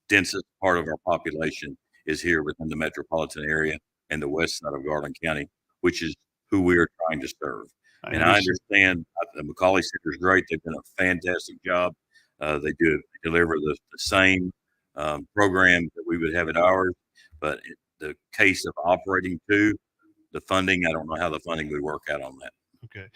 densest part of our population is here within the metropolitan area and the west side of Garland County, which is who we are trying to serve. I understand the McCully Center is great. They've done a fantastic job. They deliver the same program that we would have at ours, but the case of operating the funding, I don't know how the funding would work out on that. Okay.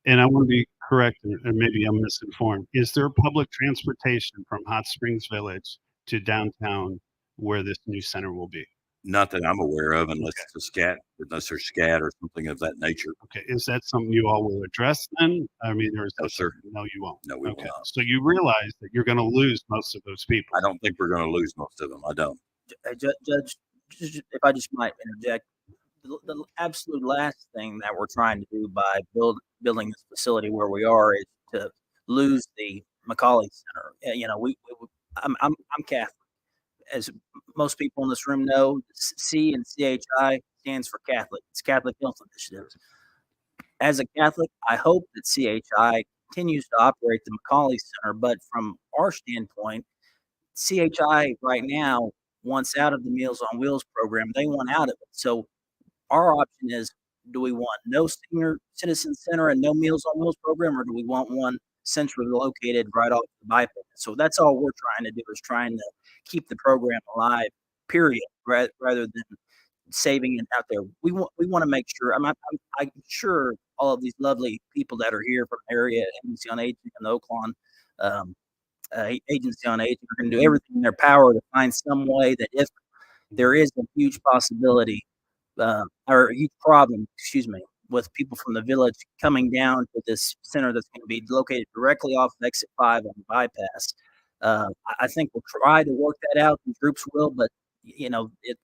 And I want to be correct, and maybe I'm misinformed. Is there public transportation from Hot Springs Village to downtown where this new center will be? Not that I'm aware of, unless there's SCAT or something of that nature. Okay, is that something you all will address then? I mean, no, sir. No, you won't. No, we will not. So you realize that you're going to lose most of those people. I don't think we're going to lose most of them. I don't. Judge, if I just might interject, the absolute last thing that we're trying to do by building this facility where we are is to lose the McCully Center. You know, I'm Catholic. As most people in this room know, C and CHI stands for Catholic. It's Catholic Health Initiative. As a Catholic, I hope that CHI continues to operate the McCully Center, but from our standpoint, CHI right now wants out of the Meals on Wheels program. They want out of it. So our option is, do we want no senior citizen center and no Meals on Wheels program, or do we want one centrally located right off the bypass? So that's all we're trying to do, is trying to keep the program alive, period, rather than saving it out there. We want to make sure. I'm sure all of these lovely people that are here from the area, Agency on Aging and the Oaklawn Agency on Aging, are going to do everything in their power to find some way that if there is a huge possibility or a huge problem, with people from the village coming down to this center that's going to be located directly off of exit 5 on the bypass. I think we'll try to work that out. The groups will, but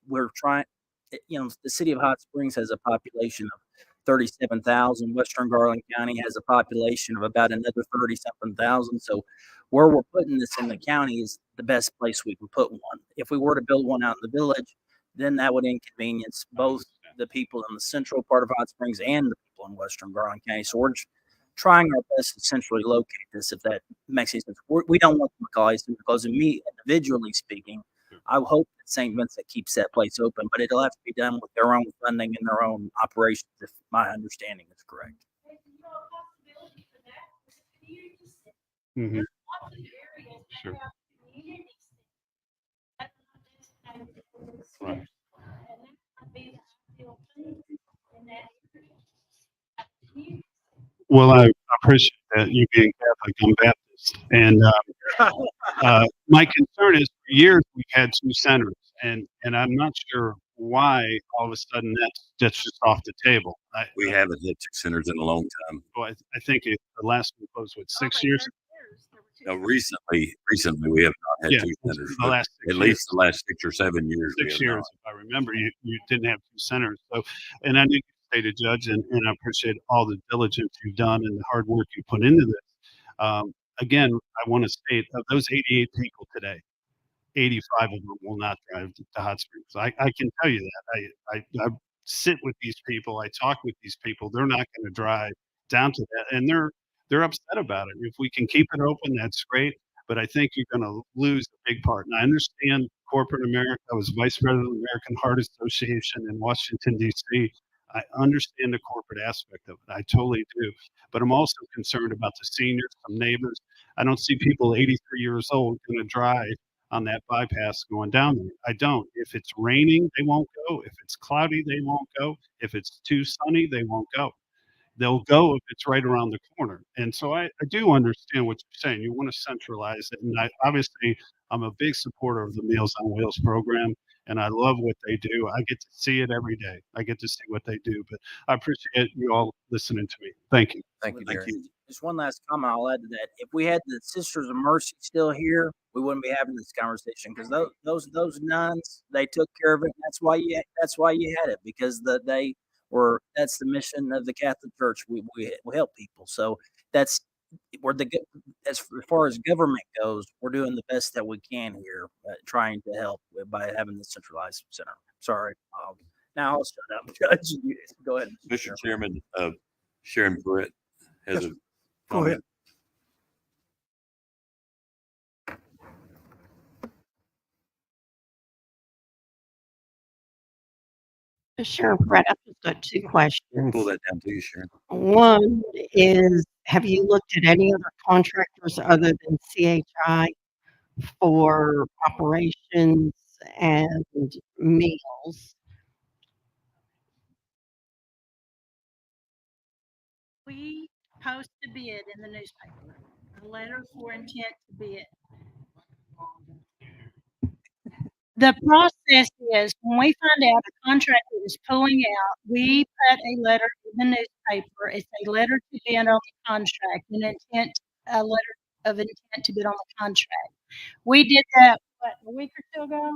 we're trying. The city of Hot Springs has a population of 37,000. Western Garland County has a population of about another 30-something thousand. So where we're putting this in the county is the best place we can put one. If we were to build one out in the village, then that would inconvenience both the people in the central part of Hot Springs and the people in Western Garland County. So we're just trying our best to centrally locate this, if that makes any sense. We don't want the McCully Center, because of me, individually speaking, I hope that St. Vincent keeps that place open, but it'll have to be done with their own funding and their own operations, if my understanding is correct. Mm-hmm. Sure. Right. Well, I appreciate that, you being Catholic. I'm Baptist, and my concern is for years we've had two centers, and I'm not sure why all of a sudden that's just off the table. We haven't had 2 centers in a long time. Well, I think the last one closed, what, 6 years? No, recently we have not had Yeah, 2 centers. the but last 6 at years. least the last 6 or 7 years. we 6 have years, not. if I remember, you didn't have two centers. So, and I know you stated, Judge, and I appreciate all the diligence you've done and the hard work you put into this. Again, I want to state of those 88 people today, 85 of them will not drive to Hot Springs. I can tell you that. I sit with these people. I talk with these people. They're not going to drive down to that, and they're upset about it. If we can keep it open, that's great. But I think you're going to lose a big part. And I understand corporate America. I was vice president of the American Heart Association in Washington, D.C. I understand the corporate aspect of it. I totally do. But I'm also concerned about the seniors, some neighbors. I don't see people 83 years old going to drive on that bypass going down there. I don't. If it's raining, they won't go. If it's cloudy, they won't go. If it's too sunny, they won't go. They'll go if it's right around the corner. And so I do understand what you're saying. You want to centralize it. And obviously, I'm a big supporter of the Meals on Wheels program, and I love what they do. I get to see it every day. I get to see what they do. But I appreciate you all listening to me. Thank you. Thank you, Thank Darren. you. Just one last comment I'll add to that. If we had the Sisters of Mercy still here, we wouldn't be having this conversation because those nuns, they took care of it. That's why you had it, because that's the mission of the Catholic Church. We help people. So that's as far as government goes, we're doing the best that we can here, trying to help by having the centralized center. Sorry. Now I'll shut up, Judge. You go ahead. Mr. Chairman, Sharon Britt has Yes, a Go ahead. Sure, Brett, I've just got two questions. Pull that down to you, Sharon. One is, have you looked at any other contractors other than CHI for operations and meals? We post a bid in the newspaper, a letter for intent to bid. The process is when we find out a contractor is pulling out, we put a letter in the newspaper. It's a letter to bid on the contract, a letter of intent to bid on the contract. We did that, a week or two ago?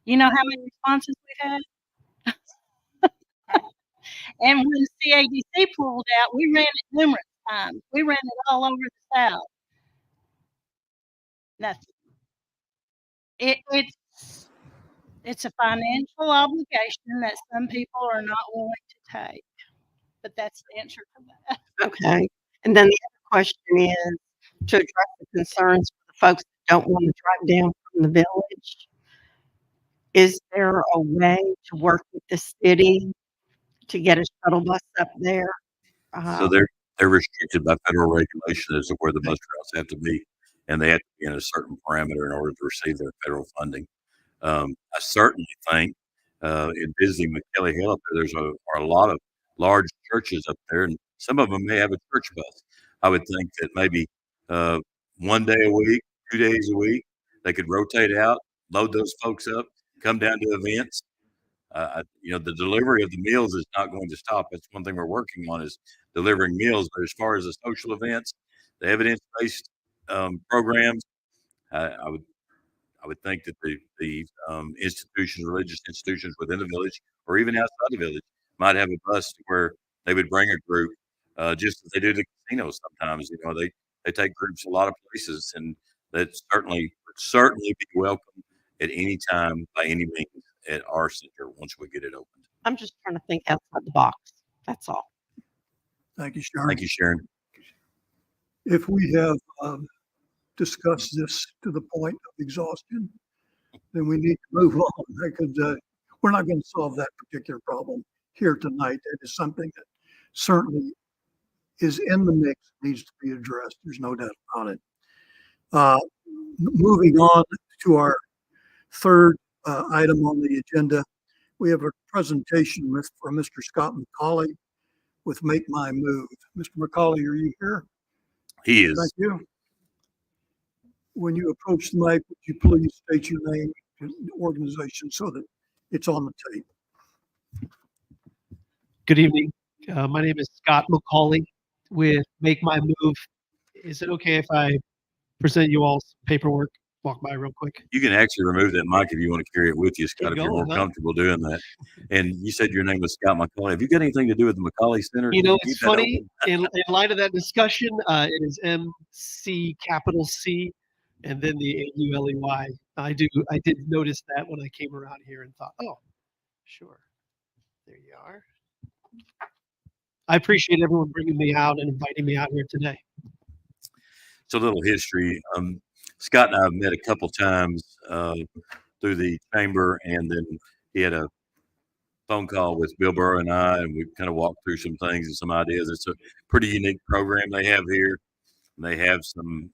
You know how many responses we had? And when CADC pulled out, we ran it numerous times. We ran it all over the South. Nothing. It's a financial obligation that some people are not willing to take. But that's the answer to that. Okay. And then the other question is to address the concerns for the folks that don't want to drive down from the village. Is there a way to work with the city to get a shuttle bus up there? So they're restricted by federal regulation as to where the bus routes have to be, and they have to be in a certain parameter in order to receive their federal funding. I certainly think in visiting McKelly Hill up there's a lot of large churches up there, and some of them may have a church bus. I would think that maybe 1 day a week, 2 days a week, they could rotate out, load those folks up, come down to events. The delivery of the meals is not going to stop. That's one thing we're working on is delivering meals. But as far as the social events, the evidence-based programs, I would think that the institutions, religious institutions within the village or even outside the village might have a bus where they would bring a group, just as they do the casinos sometimes. They take groups a lot of places, and that would certainly be welcome at any time by any means at our center once we get it opened. I'm just trying to think outside the box. That's all. Thank you, Sharon. Thank you, Sharon. If we have discussed this to the point of exhaustion, then we need to move on because we're not going to solve that particular problem here tonight. It is something that certainly is in the mix, needs to be addressed. There's no doubt about it. Moving on to our third item on the agenda, we have a presentation from Mr. Scott McCauley with Make My Move. Mr. McCauley, are you here? He Thank is. you. When you approach the mic, would you please state your name and organization so that it's on the tape? Good evening. My name is Scott McCauley with Make My Move. Is it okay if I present you all's paperwork? Walk by real quick. You can actually remove that mic if you want to carry it with you, Scott, Keep if you're more going, huh? comfortable doing that. And you said your name was Scott McCauley. Have you got anything to do with the McCauley Center? You know, Keep it's that funny, open. in light of that discussion, it is MC capital C and then the AULEY. I did notice that when I came around here and thought, oh, sure. There you are. I appreciate everyone bringing me out and inviting me out here today. It's a little history. Scott and I have met a couple times through the chamber, and then he had a phone call with Bill Burrow and I, and we kind of walked through some things and some ideas. It's a pretty unique program they have here. And they have some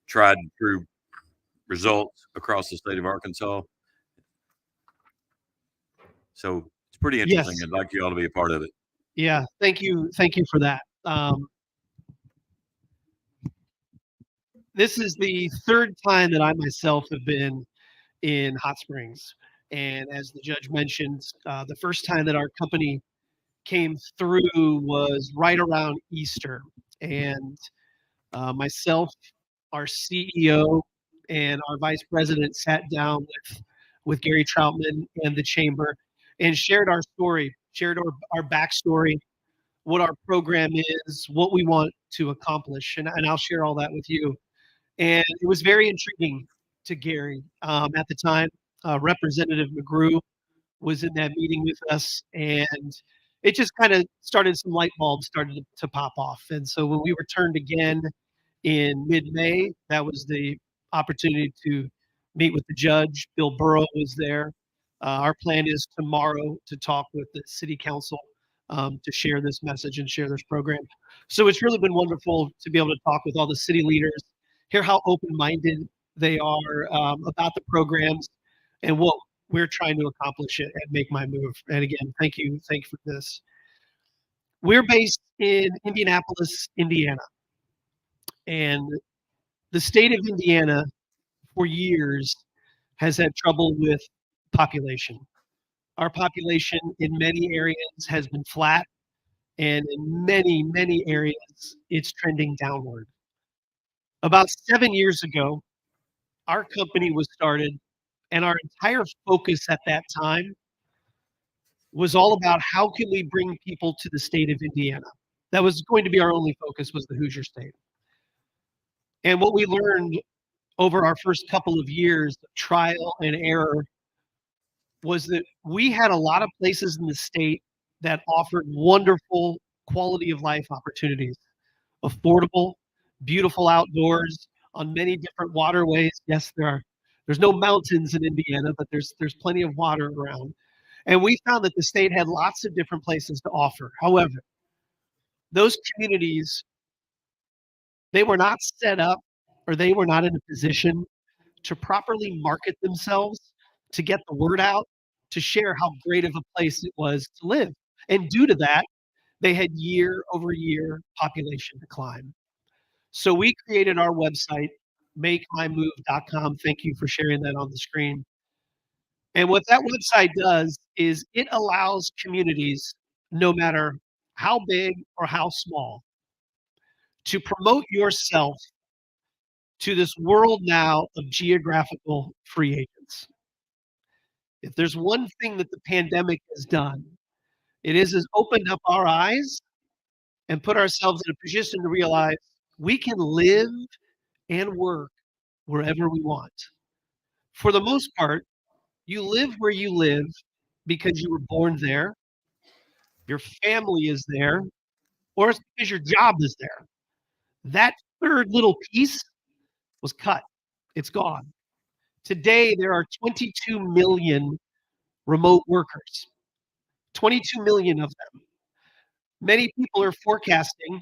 tried and true results across the state of Arkansas. So it's pretty interesting. Yes. I'd like you all to be a part of it. Yeah, thank you for that. This is the third time that I myself have been in Hot Springs. And as the judge mentioned, the first time that our company came through was right around Easter. And myself, our CEO, and our vice president sat down with Gary Troutman and the chamber and shared our story, shared our backstory, what our program is, what we want to accomplish. And I'll share all that with you. And it was very intriguing to Gary. At the time, Representative McGrew was in that meeting with us, and it just kind of started, some light bulbs started to pop off. And so when we returned again in mid-May, that was the opportunity to meet with the judge. Bill Burrow was there. Our plan is tomorrow to talk with the city council to share this message and share this program. So it's really been wonderful to be able to talk with all the city leaders, hear how open-minded they are about the programs and what we're trying to accomplish at Make My Move. And again, thank you for this. We're based in Indianapolis, Indiana. And the state of Indiana for years has had trouble with population. Our population in many areas has been flat, and in many, many areas, it's trending downward. About 7 years ago, our company was started, and our entire focus at that time was all about how can we bring people to the state of Indiana. That was going to be our only focus, was the Hoosier State. And what we learned over our first couple of years of trial and error was that we had a lot of places in the state that offered wonderful quality of life opportunities, affordable, beautiful outdoors on many different waterways. Yes, there's no mountains in Indiana, but there's plenty of water around. And we found that the state had lots of different places to offer. However, those communities, they were not set up, or they were not in a position to properly market themselves, to get the word out, to share how great of a place it was to live. And due to that, they had year over year population decline. So we created our website, makemymove.com. Thank you for sharing that on the screen. And what that website does is it allows communities, no matter how big or how small, to promote yourself to this world now of geographical free agents. If there's one thing that the pandemic has done, it has opened up our eyes and put ourselves in a position to realize we can live and work wherever we want. For the most part, you live where you live because you were born there, your family is there, or it's because your job is there. That third little piece was cut. It's gone. Today, there are 22 million remote workers, 22 million of them. Many people are forecasting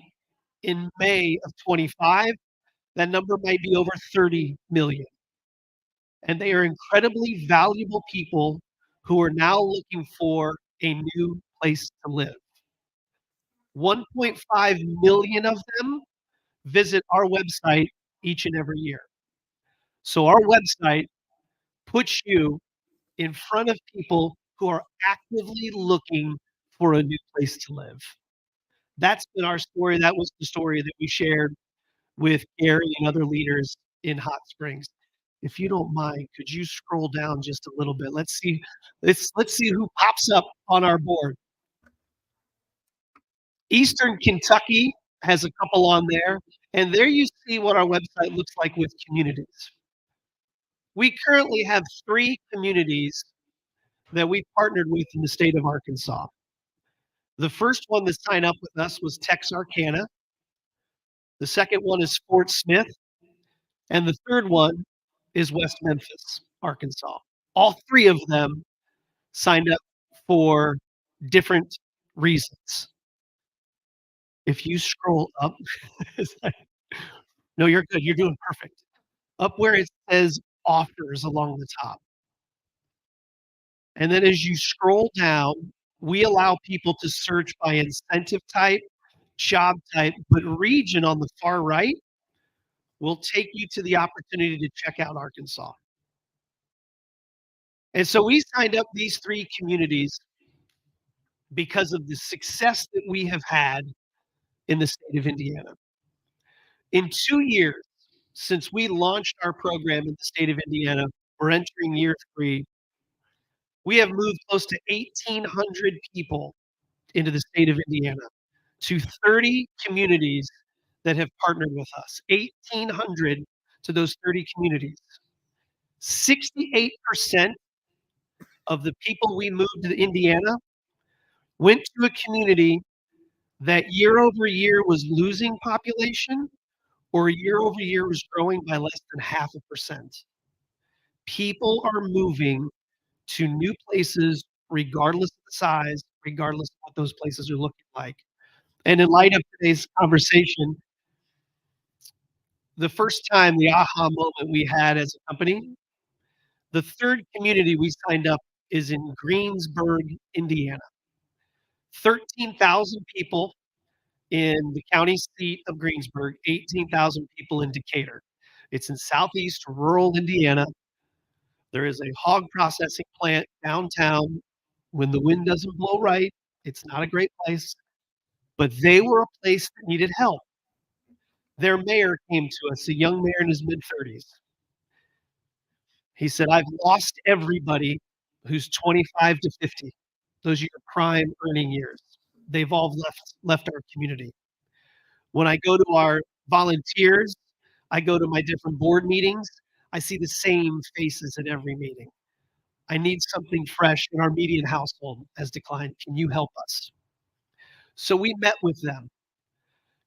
in May of 25, that number might be over 30 million. And they are incredibly valuable people who are now looking for a new place to live. 1.5 million of them visit our website each and every year. So our website puts you in front of people who are actively looking for a new place to live. That's been our story. That was the story that we shared with Gary and other leaders in Hot Springs. If you don't mind, could you scroll down just a little bit? Let's see who pops up on our board. Eastern Kentucky has a couple on there, and there you see what our website looks like with communities. We currently have 3 communities that we partnered with in the state of Arkansas. The first one to sign up with us was Texarkana. The second one is Fort Smith. And the third one is West Memphis, Arkansas. All 3 of them signed up for different reasons. If you scroll up, no, you're good. You're doing perfect. Up where it says offers along the top. And then as you scroll down, we allow people to search by incentive type, job type, but region on the far right will take you to the opportunity to check out Arkansas. And so we signed up these 3 communities because of the success that we have had in the state of Indiana. In 2 years, since we launched our program in the state of Indiana, we're entering year 3. We have moved close to 1,800 people into the state of Indiana to 30 communities that have partnered with us. 1,800 to those 30 communities. 68% of the people we moved to Indiana went to a community that year over year was losing population or year over year was growing by less than 0.5%. People are moving to new places regardless of the size, regardless of what those places are looking like. And in light of today's conversation, the first time, the aha moment we had as a company, the 3rd community we signed up is in Greensburg, Indiana. 13,000 people in the county seat of Greensburg, 18,000 people in Decatur. It's in southeast rural Indiana. There is a hog processing plant downtown. When the wind doesn't blow right, it's not a great place, but they were a place that needed help. Their mayor came to us, a young mayor in his mid-30s. He said, I've lost everybody who's 25 to 50. Those are your prime earning years. They've all left our community. When I go to our volunteers, I go to my different board meetings, I see the same faces at every meeting. I need something fresh, and our median household has declined. Can you help us? So we met with them,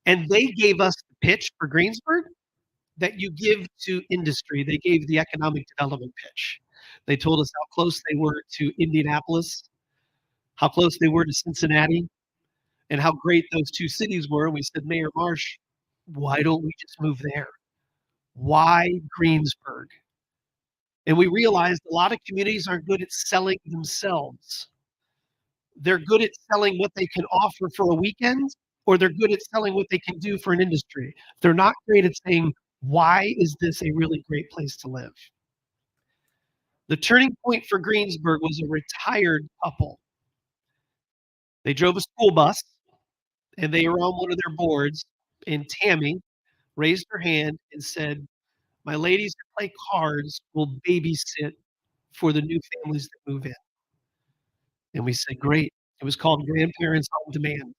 and they gave us the pitch for Greensburg that you give to industry. They gave the economic development pitch. They told us how close they were to Indianapolis, how close they were to Cincinnati, and how great those 2 cities were. And we said, Mayor Marsh, why don't we just move there? Why Greensburg? And we realized a lot of communities aren't good at selling themselves. They're good at selling what they can offer for a weekend, or they're good at selling what they can do for an industry. They're not great at saying, why is this a really great place to live? The turning point for Greensburg was a retired couple. They drove a school bus, and they were on one of their boards, and Tammy raised her hand and said, my ladies that play cards will babysit for the new families that move in. And we said, great. It was called Grandparents on Demand.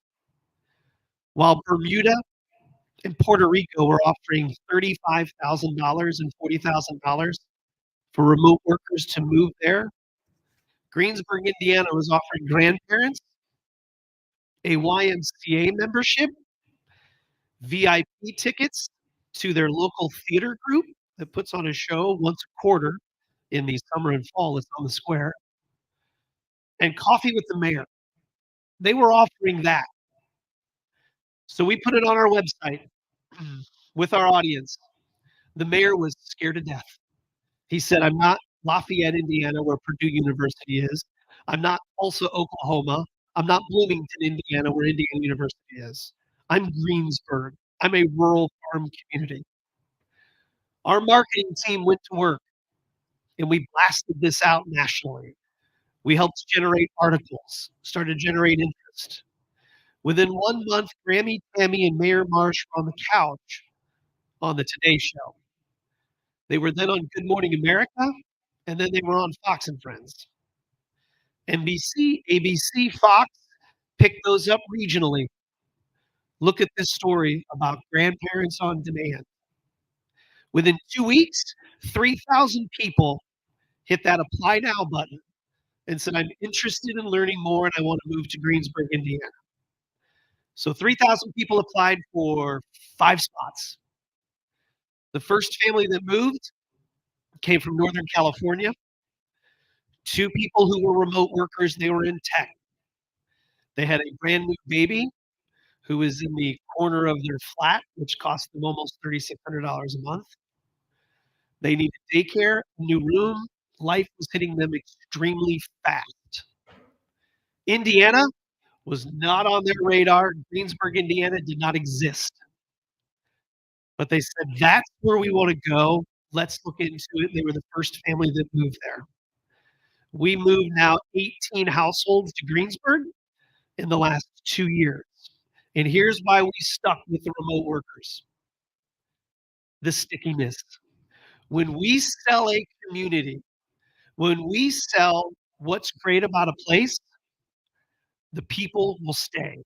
While Bermuda and Puerto Rico were offering $35,000 and $40,000 for remote workers to move there, Greensburg, Indiana was offering grandparents a YMCA membership, VIP tickets to their local theater group that puts on a show once a quarter in the summer and fall. It's on the square. And coffee with the mayor. They were offering that. So we put it on our website with our audience. The mayor was scared to death. He said, I'm not Lafayette, Indiana, where Purdue University is. I'm not Tulsa, Oklahoma. I'm not Bloomington, Indiana, where Indiana University is. I'm Greensburg. I'm a rural farm community. Our marketing team went to work and we blasted this out nationally. We helped generate articles, started generating interest. Within 1 month, Grammy, Tammy, and Mayor Marsh were on the couch on the Today Show. They were then on Good Morning America, and then they were on Fox and Friends. NBC, ABC, Fox picked those up regionally. Look at this story about grandparents on demand. Within 2 weeks, 3,000 people hit that apply now button and said, I'm interested in learning more and I want to move to Greensburg, Indiana. So 3,000 people applied for 5 spots. The first family that moved came from Northern California. 2 people who were remote workers, they were in tech. They had a brand new baby who was in the corner of their flat, which cost them almost $3,600 a month. They needed daycare, new room. Life was hitting them extremely fast. Indiana was not on their radar. Greensburg, Indiana did not exist. But they said, that's where we want to go. Let's look into it. They were the first family that moved there. We moved now 18 households to Greensburg in the last 2 years. And here's why we stuck with the remote workers. The stickiness. When we sell a community, when we sell what's great about a place, the people will stay.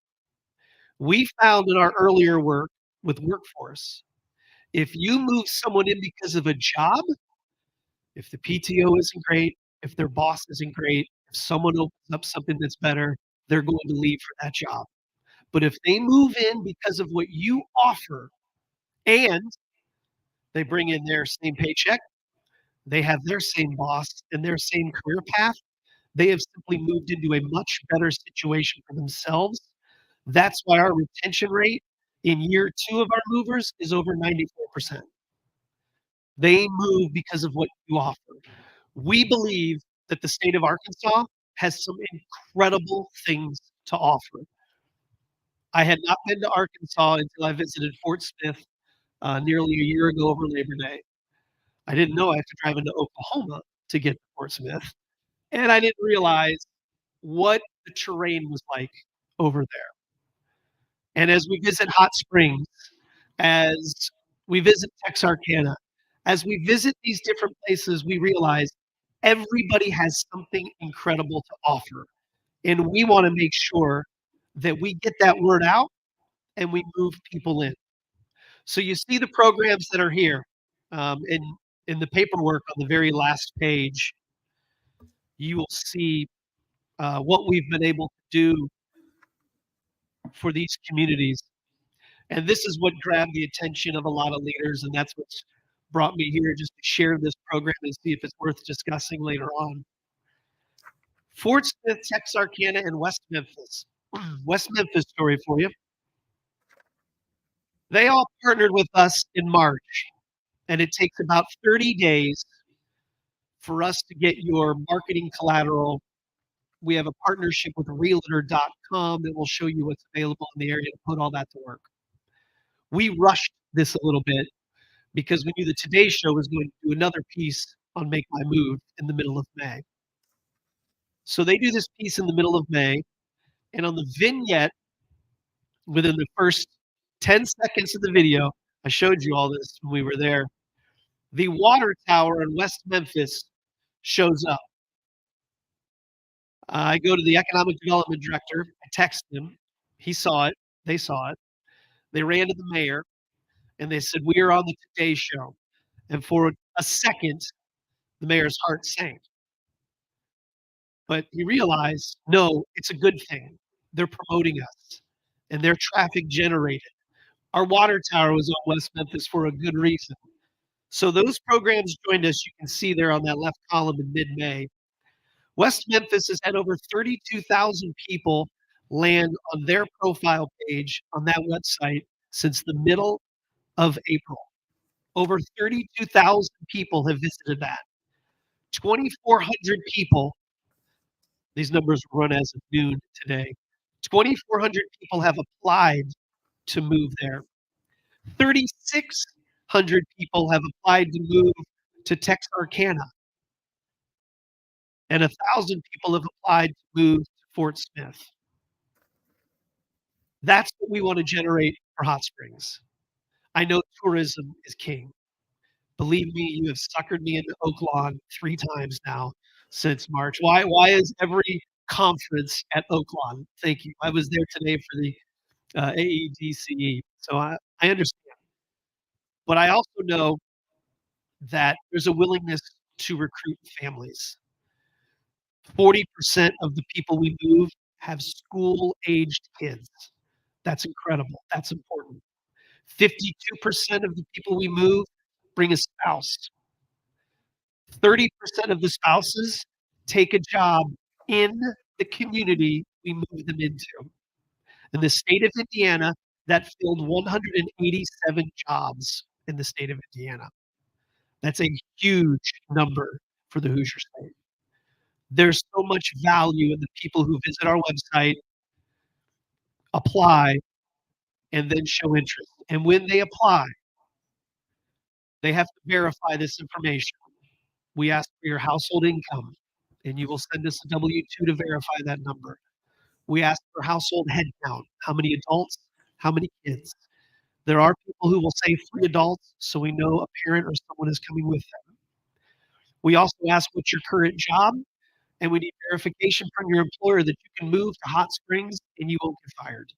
We found in our earlier work with workforce, if you move someone in because of a job, if the PTO isn't great, if their boss isn't great, if someone opens up something that's better, they're going to leave for that job. But if they move in because of what you offer and they bring in their same paycheck, they have their same boss and their same career path, they have simply moved into a much better situation for themselves. That's why our retention rate in year 2 of our movers is over 94%. They move because of what you offer. We believe that the state of Arkansas has some incredible things to offer. I had not been to Arkansas until I visited Fort Smith nearly a year ago over Labor Day. I didn't know I had to drive into Oklahoma to get to Fort Smith, and I didn't realize what the terrain was like over there. And as we visit Hot Springs, as we visit Texarkana, as we visit these different places, we realize everybody has something incredible to offer. And we want to make sure that we get that word out and we move people in. So you see the programs that are here in the paperwork on the very last page. You will see what we've been able to do for these communities. And this is what grabbed the attention of a lot of leaders, and that's what's brought me here just to share this program and see if it's worth discussing later on. Fort Smith, Texarkana, and West Memphis. West Memphis story for you. They all partnered with us in March, and it takes about 30 days for us to get your marketing collateral. We have a partnership with realtor.com that will show you what's available in the area to put all that to work. We rushed this a little bit because we knew the Today Show was going to do another piece on Make My Move in the middle of May. So they do this piece in the middle of May, and on the vignette, within the first 10 seconds of the video, I showed you all this when we were there, the water tower in West Memphis shows up. I go to the economic development director, I text him, he saw it, they saw it. They ran to the mayor, and they said, we are on the Today Show. And for a second, the mayor's heart sank. But he realized, no, it's a good thing. They're promoting us, and they're traffic generated. Our water tower was on West Memphis for a good reason. So those programs joined us. You can see there on that left column in mid-May. West Memphis has had over 32,000 people land on their profile page on that website since the middle of April. Over 32,000 people have visited that. 2,400 people These numbers run as of noon today. 2,400 people have applied to move there. 3,600 people have applied to move to Texarkana. And 1,000 people have applied to move to Fort Smith. That's what we want to generate for Hot Springs. I know tourism is king. Believe me, you have suckered me into Oaklawn 3 times now since March. Why is every conference at Oaklawn? Thank you. I was there today for the AEDCE, so I understand. But I also know that there's a willingness to recruit families. 40% of the people we move have school-aged kids. That's incredible. That's important. 52% of the people we move bring a spouse. 30% of the spouses take a job in the community we move them into. In the state of Indiana, that filled 187 jobs in the state of Indiana. That's a huge number for the Hoosier State. There's so much value in the people who visit our website, apply, and then show interest. And when they apply, they have to verify this information. We ask for your household income, and you will send us a W-2 to verify that number. We ask for household head count, how many adults, how many kids. There are people who will say 3 adults, so we know a parent or someone is coming with them. We also ask what's your current job, and we need verification from your employer that you can move to Hot Springs and you won't get fired.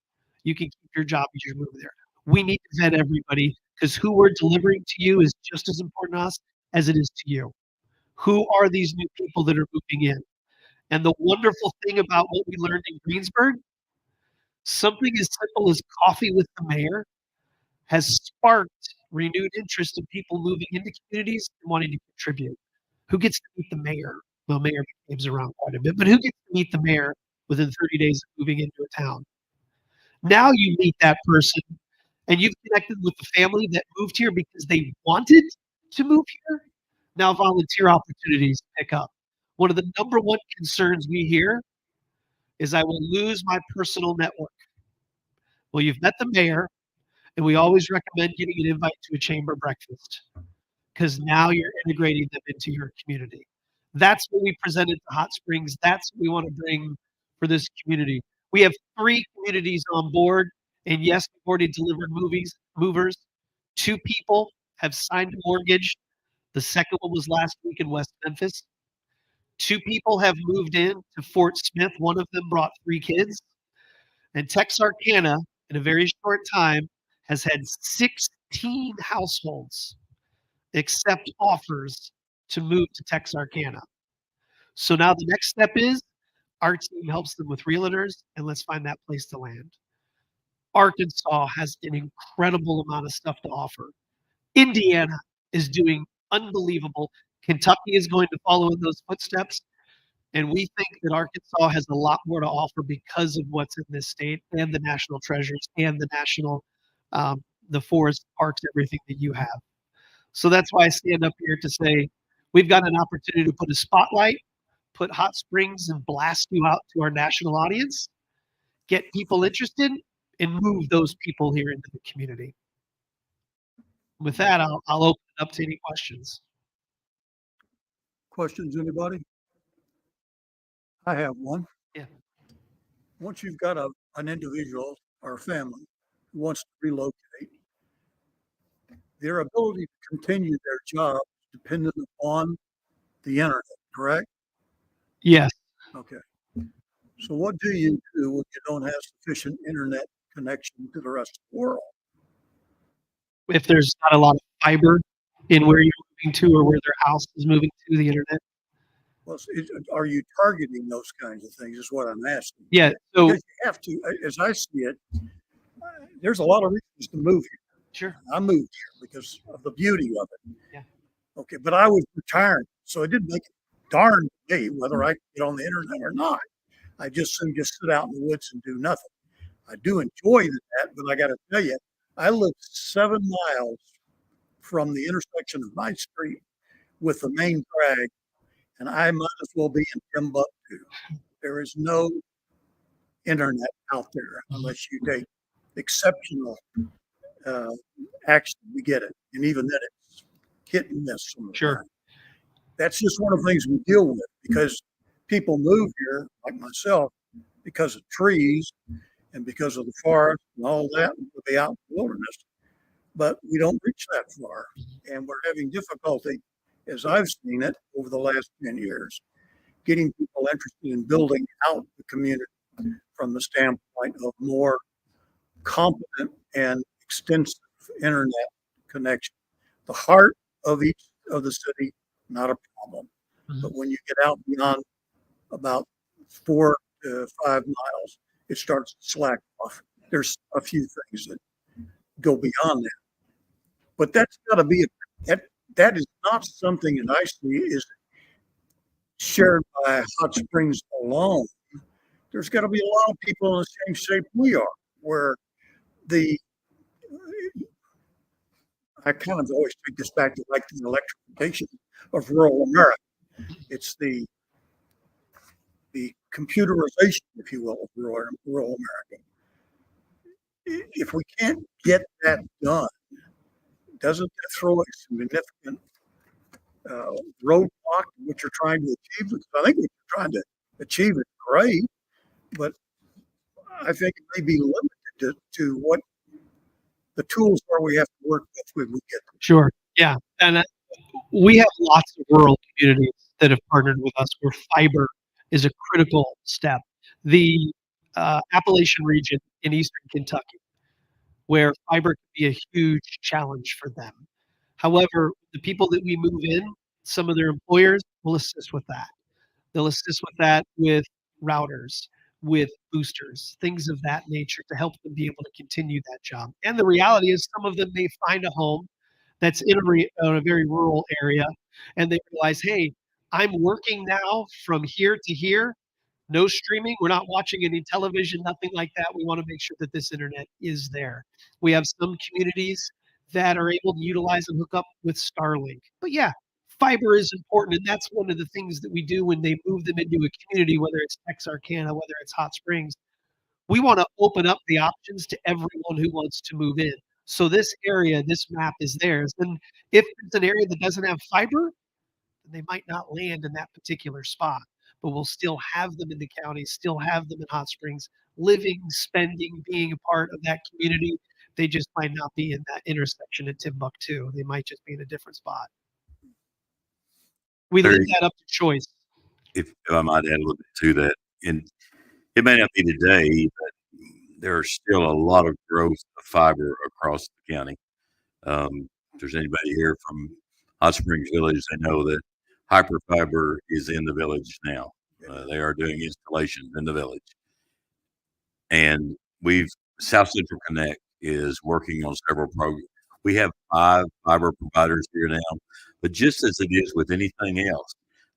You can keep your job as you move there. We need to vet everybody because who we're delivering to you is just as important to us as it is to you. Who are these new people that are moving in? And the wonderful thing about what we learned in Greensburg, something as simple as coffee with the mayor has sparked renewed interest in people moving into communities and wanting to contribute. Who gets to meet the mayor? Well, mayor moves around quite a bit, but who gets to meet the mayor within 30 days of moving into a town? Now you meet that person and you've connected with the family that moved here because they wanted to move here. Now volunteer opportunities pick up. One of the number one concerns we hear is I will lose my personal network. Well, you've met the mayor, and we always recommend getting an invite to a chamber breakfast because now you're integrating them into your community. That's what we presented to Hot Springs. That's what we want to bring for this community. We have 3 communities on board, and yes, we've already delivered movers. 2 people have signed a mortgage. The second one was last week in West Memphis. 2 people have moved in to Fort Smith. One of them brought 3 kids. And Texarkana, in a very short time, has had 16 households accept offers to move to Texarkana. So now the next step is our team helps them with realtors, and let's find that place to land. Arkansas has an incredible amount of stuff to offer. Indiana is doing unbelievable. Kentucky is going to follow in those footsteps. And we think that Arkansas has a lot more to offer because of what's in this state and the national treasures and the national, the forest, parks, everything that you have. So that's why I stand up here to say we've got an opportunity to put a spotlight, put Hot Springs and blast you out to our national audience, get people interested, and move those people here into the community. With that, I'll open it up to any questions. Questions, anybody? I have one. Yeah. Once you've got an individual or a family who wants to relocate, their ability to continue their job is dependent upon the internet, correct? Yes. Okay. So what do you do when you don't have sufficient internet connection to the rest of the world? If there's not a lot of fiber in where you're moving to or where their house is moving to the internet. Well, are you targeting those kinds of things is what I'm asking. Yeah. So because you have to, as I see it, there's a lot of reasons to move here. Sure. I moved here because of the beauty of it. Yeah. Okay. But I was retired, so it didn't make it darn to me whether I could get on the internet or not. I just soon just sit out in the woods and do nothing. I do enjoy that, but I got to tell you, I live 7 miles from the intersection of my street with the main drag, and I might as well be in Timbuktu. There is no internet out there unless you take exceptional action to get it. And even then, it's hit and miss some of the Sure. time. That's just one of the things we deal with because people move here, like myself, because of trees and because of the forest and all that, we'll be out in the wilderness. But we don't reach that far. And we're having difficulty, as I've seen it over the last 10 years, getting people interested in building out the community from the standpoint of more competent and extensive internet connection. The heart of each of the city, not a problem. But when you get out beyond about 4 to 5 miles, it starts to slack off. There's a few things that go beyond that. But that's got to be, that is not something that I see is shared by Hot Springs alone. There's got to be a lot of people in the same shape we are, where I kind of always take this back to like the electrification of rural America. It's the computerization, if you will, of rural America. If we can't get that done, doesn't that throw a significant roadblock to what you're trying to achieve? Because I think what you're trying to achieve is great, but I think it may be limited to what the tools are we have to work with when we get them. Sure. Yeah. And we have lots of rural communities that have partnered with us where fiber is a critical step. The Appalachian region in eastern Kentucky, where fiber can be a huge challenge for them. However, the people that we move in, some of their employers will assist with that. They'll assist with that with routers, with boosters, things of that nature to help them be able to continue that job. And the reality is some of them may find a home that's in a very rural area and they realize, hey, I'm working now from here to here. No streaming. We're not watching any television, nothing like that. We want to make sure that this internet is there. We have some communities that are able to utilize and hook up with Starlink. But yeah, fiber is important. And that's one of the things that we do when they move them into a community, whether it's Texarkana, whether it's Hot Springs. We want to open up the options to everyone who wants to move in. So this area, this map is theirs. And if it's an area that doesn't have fiber, they might not land in that particular spot, but we'll still have them in the county, still have them in Hot Springs, living, spending, being a part of that community. They just might not be in that intersection at Timbuktu. They might just be in a different spot. We leave that up to choice. If I might add a little bit to that, and it may not be today, but there's still a lot of growth of fiber across the county. If there's anybody here from Hot Springs Village, they know that Hyperfiber is in the village now. They are doing installations in the village. And South Central Connect is working on several programs. We have 5 fiber providers here now, but just as it is with anything else,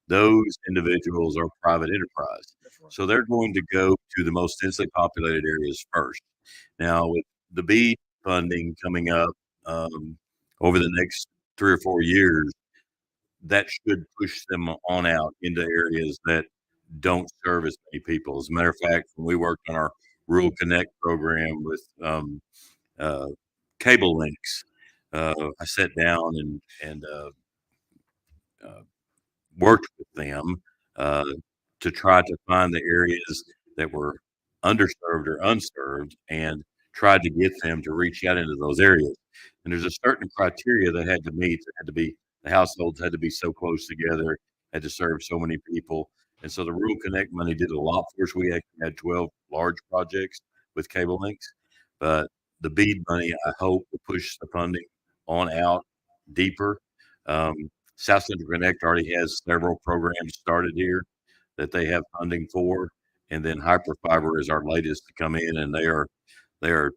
those individuals are private enterprise. So they're going to go to the most densely populated areas first. Now, with the BEAD funding coming up over the next 3 or 4 years, that should push them on out into areas that don't serve as many people. As a matter of fact, when we worked on our Rural Connect program with cable links, I sat down and worked with them to try to find the areas that were underserved or unserved and tried to get them to reach out into those areas. And there's a certain criteria that had to meet. It had to be the households had to be so close together, had to serve so many people. And so the Rural Connect money did a lot for us. We actually had 12 large projects with cable links, but the BEAD money, I hope, will push the funding on out deeper. South Central Connect already has several programs started here that they have funding for, and then Hyperfiber is our latest to come in, and they are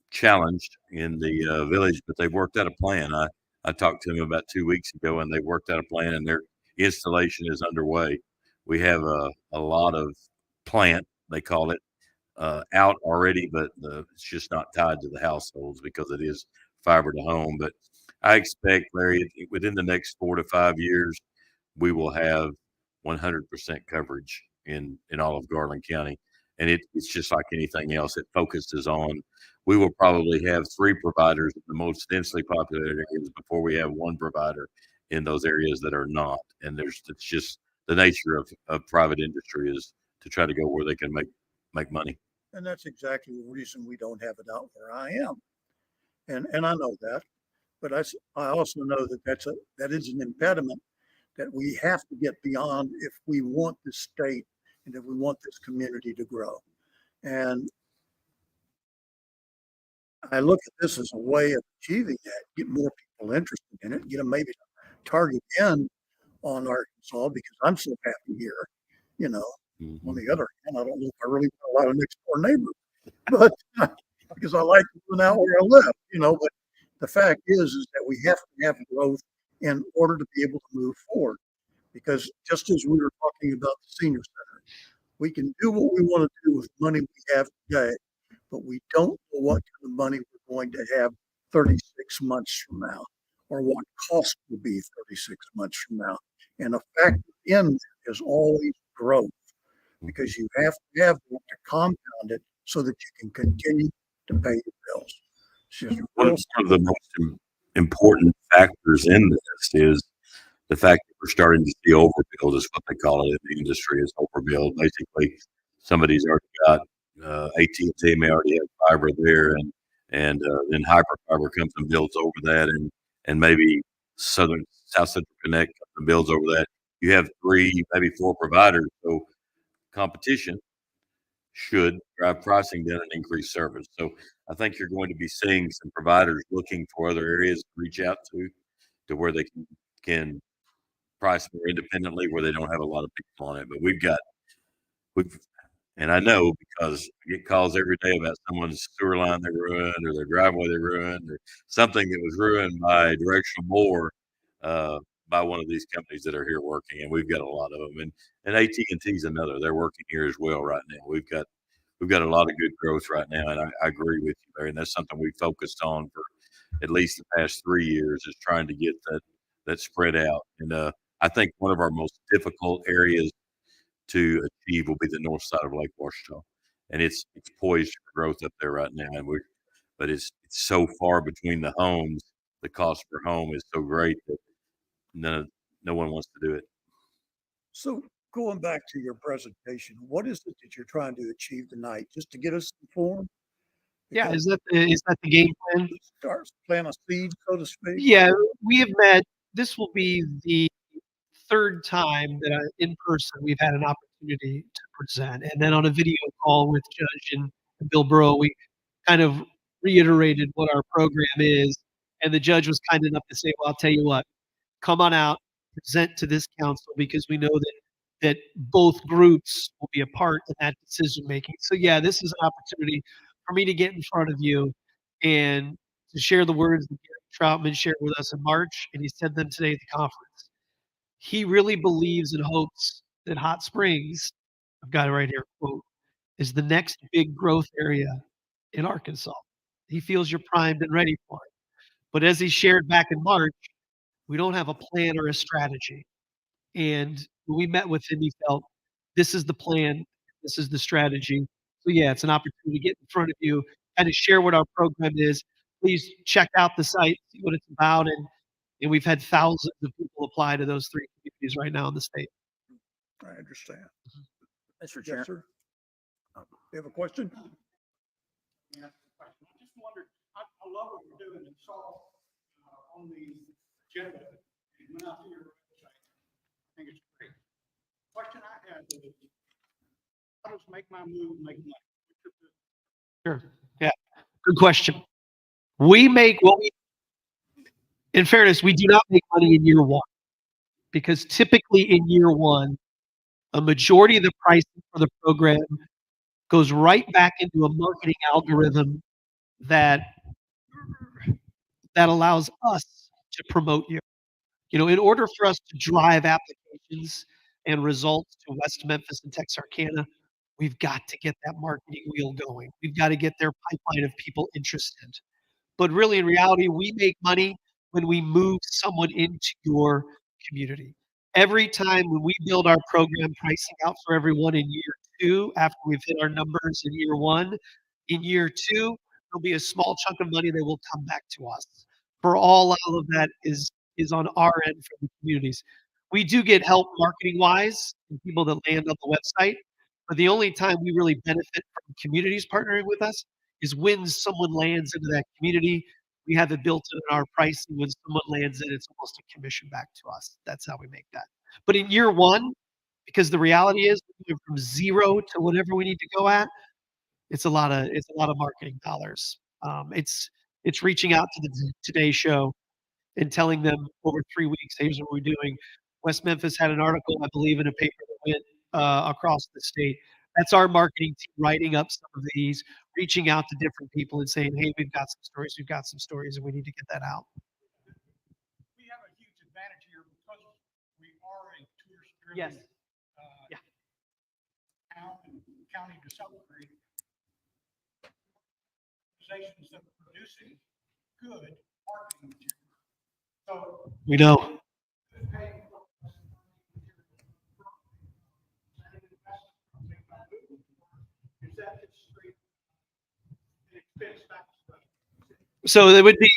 challenged in the village, but they've worked out a plan. I talked to them about 2 weeks ago, and they worked out a plan, and their installation is underway. We have a lot of plant, they call it, out already, but it's just not tied to the households because it is fiber to home. But I expect, Larry, within the next 4 to 5 years, we will have 100% coverage in all of Garland County. And it's just like anything else. It focuses on, we will probably have 3 providers in the most densely populated areas before we have 1 provider in those areas that are not. And it's just the nature of private industry is to try to go where they can make money. And that's exactly the reason we don't have it out where I am. And I know that, but I also know that that is an impediment that we have to get beyond if we want this state and if we want this community to grow. And I look at this as a way of achieving that, get more people interested in it, get them maybe to target in on Arkansas because I'm so happy here. You know, on the other hand, I don't know if I really want a lot of next door neighbors, but because I like living out where I live, you know, but the fact is that we have to have growth in order to be able to move forward. Because just as we were talking about the senior center, we can do what we want to do with money we have today, but we don't know what kind of money we're going to have 36 months from now, or what cost will be 36 months from now. And a factor in that is always growth, because you have to have to compound it so that you can continue to pay your bills. One of the most important factors in this is the fact that we're starting to see overbuild, is what they call it in the industry, is overbuild. Basically, somebody's already got AT&T may already have fiber there, and then Hyperfiber comes and builds over that, and maybe South Central Connect comes and builds over that. You have 3, maybe 4 providers, so competition should drive pricing down and increase service. So I think you're going to be seeing some providers looking for other areas to reach out to where they can price more independently, where they don't have a lot of people on it. But and I know because I get calls every day about someone's sewer line they ruined, or their driveway they ruined, or something that was ruined by a directional bore by one of these companies that are here working, and we've got a lot of them. And AT&T is another. They're working here as well right now. We've got a lot of good growth right now, and I agree with you, Larry. And that's something we focused on for at least the past 3 years, is trying to get that spread out. And I think one of our most difficult areas to achieve will be the north side of Lake Washita, and it's poised for growth up there right now. But it's so far between the homes. The cost per home is so great that no one wants to do it. So going back to your presentation, what is it that you're trying to achieve tonight? Just to get us informed? Yeah, is that the game plan? Start plant a seed, so to speak. Yeah, we have met. This will be the 3rd time that in person we've had an opportunity to present, and then on a video call with Judge and Bill Burrow, we kind of reiterated what our program is, and the judge was kind enough to say, "Well, I'll tell you what, come on out, present to this council, because we know that both groups will be a part in that decision making." So yeah, this is an opportunity for me to get in front of you and to share the words that Gary Troutman shared with us in March, and he said them today at the conference. He really believes and hopes that Hot Springs, I've got it right here, quote, is the next big growth area in Arkansas. He feels you're primed and ready for it. But as he shared back in March, we don't have a plan or a strategy. And when we met with him, he felt this is the plan, this is the strategy. So yeah, it's an opportunity to get in front of you and to share what our program is. Please check out the site, see what it's about, and we've had thousands of people apply to those 3 communities right now in the state. I understand. Mr. Chair. Yes, sir. You have a question? Yeah, I just wondered, I love what you're doing and saw on the agenda and went out to your website. I think it's great. Question I had is, how does Make My Move make money? Sure. Yeah. Good question. In fairness, we do not make money in year 1, because typically in year 1, a majority of the pricing for the program goes right back into a marketing algorithm that allows us to promote you. You know, in order for us to drive applications and results to West Memphis and Texarkana, we've got to get that marketing wheel going. We've got to get their pipeline of people interested. But really, in reality, we make money when we move someone into your community. Every time when we build our program pricing out for everyone in year 2, after we've hit our numbers in year 1, in year 2, there'll be a small chunk of money that will come back to us. For all of that is on our end from the communities. We do get help marketing-wise and people that land on the website, but the only time we really benefit from communities partnering with us is when someone lands into that community. We have it built in our pricing. When someone lands in, it's almost a commission back to us. That's how we make that. But in year 1, because the reality is we go from 0 to whatever we need to go at, it's a lot of marketing dollars. It's reaching out to the Today Show and telling them over 3 weeks, here's what we're doing. West Memphis had an article, I believe, in a paper that went across the state. That's our marketing team writing up some of these, reaching out to different people and saying, hey, we've got some stories, and we need to get that out. We have a huge advantage here because we are a tourist-driven Yes. Yeah. town and county to some degree. Organizations that are producing good marketing material. So We know. So it would be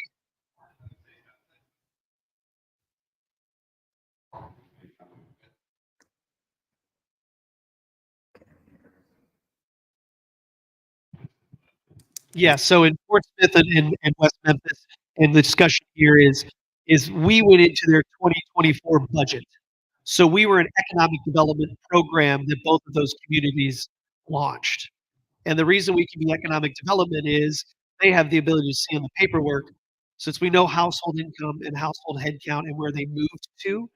yeah. So in Fort Smith and West Memphis, and the discussion here is we went into their 2024 budget. So we were an economic development program that both of those communities launched. And the reason we can be economic development is they have the ability to see in the paperwork. Since we know household income and household headcount and where they moved to,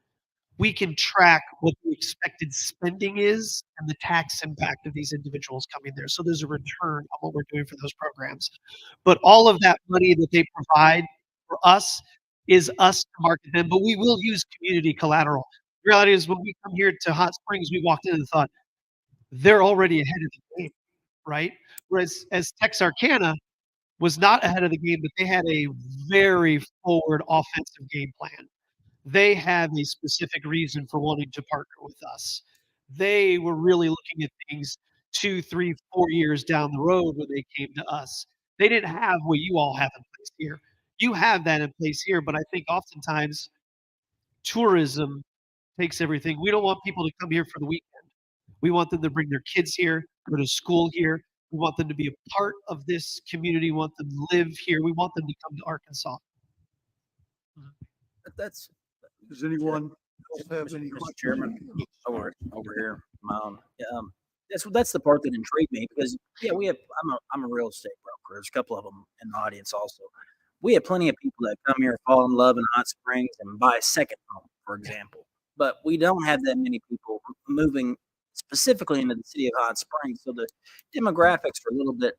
we can track what the expected spending is and the tax impact of these individuals coming there. So there's a return on what we're doing for those programs. But all of that money that they provide for us is us to market them, but we will use community collateral. The reality is when we come here to Hot Springs, we walked in and thought, they're already ahead of the game, right? Whereas as Texarkana was not ahead of the game, but they had a very forward offensive game plan. They have a specific reason for wanting to partner with us. They were really looking at things 2, 3, 4 years down the road when they came to us. They didn't have what you all have in place here. You have that in place here, but I think oftentimes tourism takes everything. We don't want people to come here for the weekend. We want them to bring their kids here, go to school here. We want them to be a part of this community. We want them to live here. We want them to come to Arkansas. That's Does anyone else have Mr. any Mr. questions? Chairman, over here. That's the part that intrigued me because I'm a real estate broker. There's a couple of them in the audience also. We have plenty of people that come here, fall in love in Hot Springs, and buy a second home, for example. But we don't have that many people moving specifically into the city of Hot Springs, so the demographics are a little bit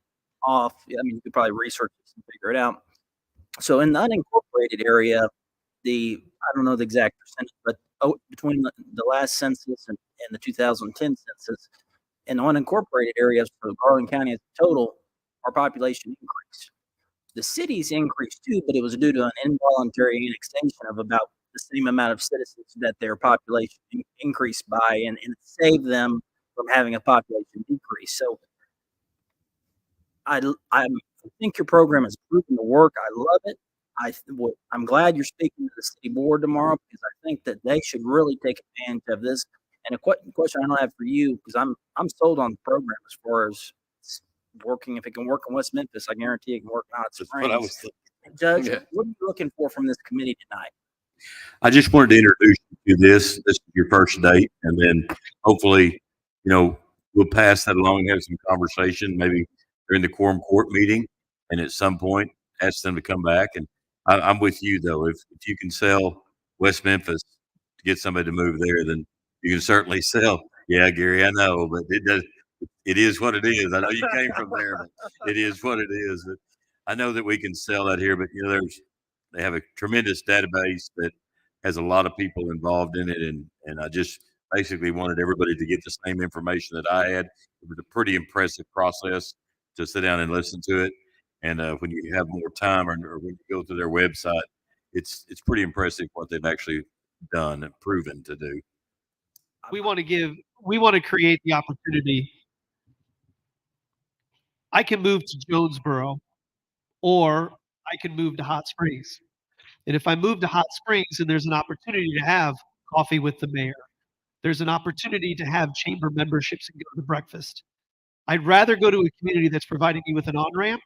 off. I mean, you could probably research this and figure it out. So in the unincorporated area, I don't know the exact percentage, but between the last census and the 2010 census, in the unincorporated areas for Garland County as a total, our population increased. The cities increased too, but it was due to an involuntary annexation of about the same amount of citizens that their population increased by, and it saved them from having a population decrease. So I think your program has proven to work. I love it. I'm glad you're speaking to the city board tomorrow because I think that they should really take advantage of this. And a question I don't have for you, because I'm sold on the program as far as working. If it can work in West Memphis, I guarantee it can work in Hot That's what I was Springs. thinking. Judge, Yeah. what are you looking for from this committee tonight? I just wanted to introduce you to this. This is your first date, and then hopefully, we'll pass that along and have some conversation, maybe during the Quorum Court meeting, and at some point ask them to come back. And I'm with you though. If you can sell West Memphis to get somebody to move there, then you can certainly sell. Yeah, Gary, I know, but it is what it is. I know you came from there, but it is what it is. But I know that we can sell that here, but they have a tremendous database that has a lot of people involved in it, and I just basically wanted everybody to get the same information that I had. It was a pretty impressive process to sit down and listen to it. And when you have more time or when you go to their website, it's pretty impressive what they've actually done and proven to do. We want to create the opportunity. I can move to Jonesboro or I can move to Hot Springs. And if I move to Hot Springs and there's an opportunity to have coffee with the mayor, there's an opportunity to have chamber memberships and go to breakfast. I'd rather go to a community that's providing me with an on-ramp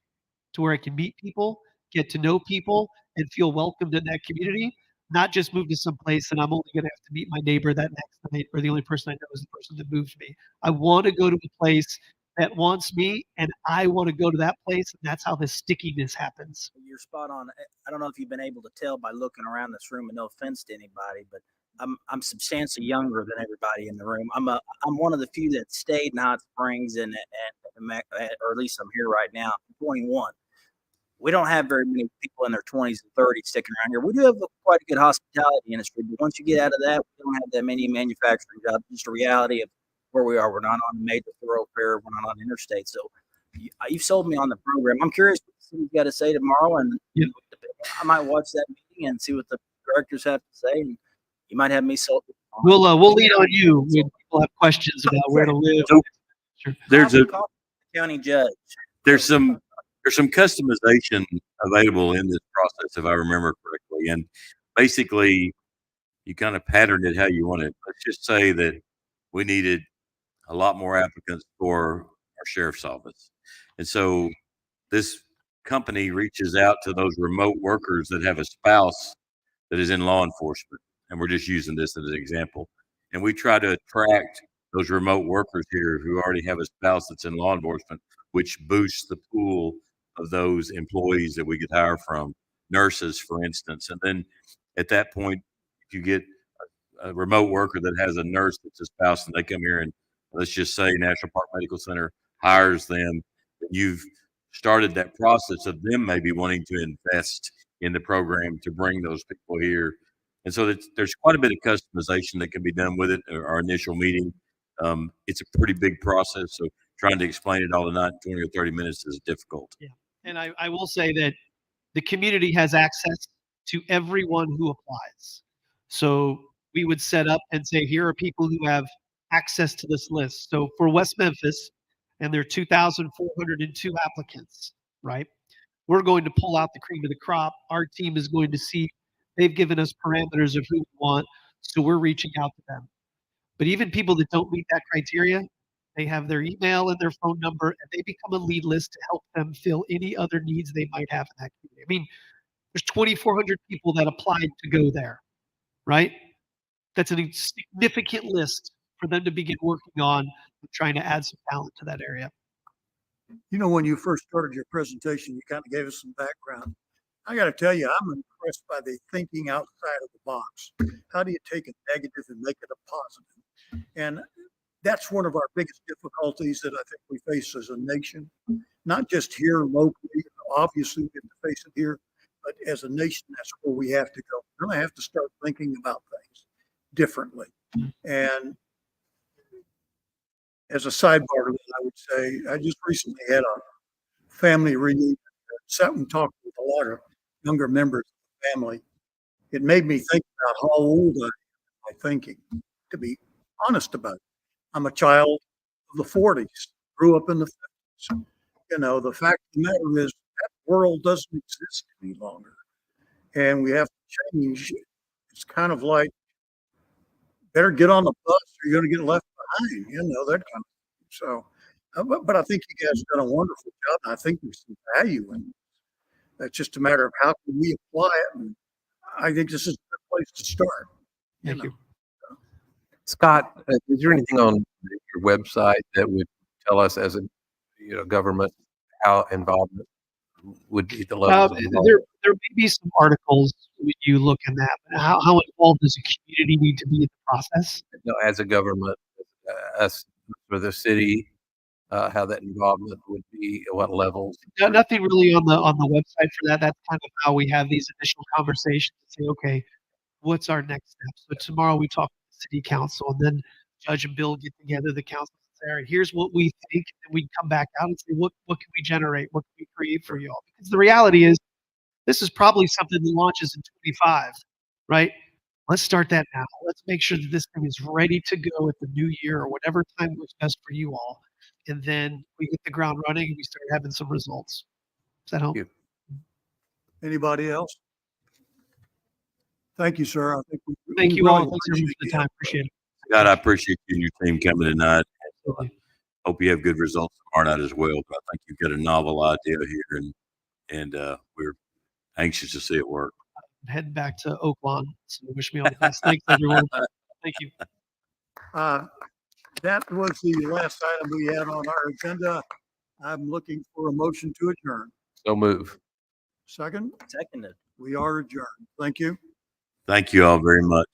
to where I can meet people, get to know people, and feel welcomed in that community, not just move to some place and I'm only going to have to meet my neighbor that next night, or the only person I know is the person that moved me. I want to go to a place that wants me, and I want to go to that place, and that's how the stickiness happens. You're spot on. I don't know if you've been able to tell by looking around this room, and no offense to anybody, but I'm substantially younger than everybody in the room. I'm one of the few that stayed in Hot Springs, or at least I'm here right now. I'm 21. We don't have very many people in their 20s and 30s sticking around here. We do have quite a good hospitality industry, but once you get out of that, we don't have that many manufacturing jobs. It's just a reality of where we are. We're not on a major thoroughfare. We're not on interstate. So you've sold me on the program. I'm curious what you've got to say tomorrow, and I might watch that meeting and see what the directors have to say, and you might have me sold. We'll lean on you when people have questions about where to live. So there's a county judge. There's some customization available in this process, if I remember correctly, and basically you kind of patterned it how you want it. Let's just say that we needed a lot more applicants for our sheriff's office, and so this company reaches out to those remote workers that have a spouse that is in law enforcement, and we're just using this as an example, and we try to attract those remote workers here who already have a spouse that's in law enforcement, which boosts the pool of those employees that we could hire from, nurses, for instance. And then at that point, if you get a remote worker that has a nurse that's a spouse and they come here and let's just say National Park Medical Center hires them, you've started that process of them maybe wanting to invest in the program to bring those people here. And so there's quite a bit of customization that can be done with it. Our initial meeting, it's a pretty big process. So trying to explain it all in 20 or 30 minutes is difficult. Yeah. And I will say that the community has access to everyone who applies. So we would set up and say, here are people who have access to this list. So for West Memphis, and there are 2,402 applicants, right? We're going to pull out the cream of the crop. Our team is going to see, they've given us parameters of who we want, so we're reaching out to them. But even people that don't meet that criteria, they have their email and their phone number, and they become a lead list to help them fill any other needs they might have in that community. I mean, there's 2,400 people that applied to go there, right? That's a significant list for them to begin working on trying to add some talent to that area. You know, when you first started your presentation, you kind of gave us some background. I got to tell you, I'm impressed by the thinking outside of the box. How do you take a negative and make it a positive? And that's one of our biggest difficulties that I think we face as a nation, not just here locally. Obviously, we have to face it here, but as a nation, that's where we have to go. We're going to have to start thinking about things differently. And as a sidebar to that, I would say I just recently had a family reunion. Sat and talked with a lot of younger members of the family. It made me think about how old I am in my thinking, to be honest about it. I'm a child of the 40s, grew up in the 50s. You know, the fact of the matter is that world doesn't exist any longer. And we have to change. It's kind of like, better get on the bus or you're going to get left behind, you know, that kind of thing. So, but I think you guys have done a wonderful job. I think there's some value in it. It's just a matter of how can we apply it. And I think this is a good place to start. Thank you. Scott, is there anything on your website that would tell us as a government how involvement would be the level? There may be some articles when you look in that, but how involved does a community need to be in the process? No, as a government, us for the city, how that involvement would be, at what levels? No, nothing really on the website for that. That's kind of how we have these initial conversations to say, okay, what's our next step? So tomorrow we talk to the city council, and then Judge and Bill get together, the council and say, all right, here's what we think, and we come back out and say, what can we generate? What can we create for you all? Because the reality is, this is probably something that launches in 25, right? Let's start that now. Let's make sure that this thing is ready to go at the new year or whatever time works best for you all. And then we get the ground running and we start having some results. Does that help? Thank Anybody else? Thank you, sir. I think Thank we you all. really Thanks everyone for the time. Appreciate it. God, I appreciate you and your team coming tonight. Absolutely. Hope you have good results tomorrow night as well. But I think you've got a novel idea here, and we're anxious to see it work. I'm heading back to Oak Lawn. So wish me all the best. Thanks, everyone. Thank you. That was the last item we had on our agenda. I'm looking for a motion to adjourn. So move. Second, Seconded. we are adjourned. Thank you. Thank you all very much.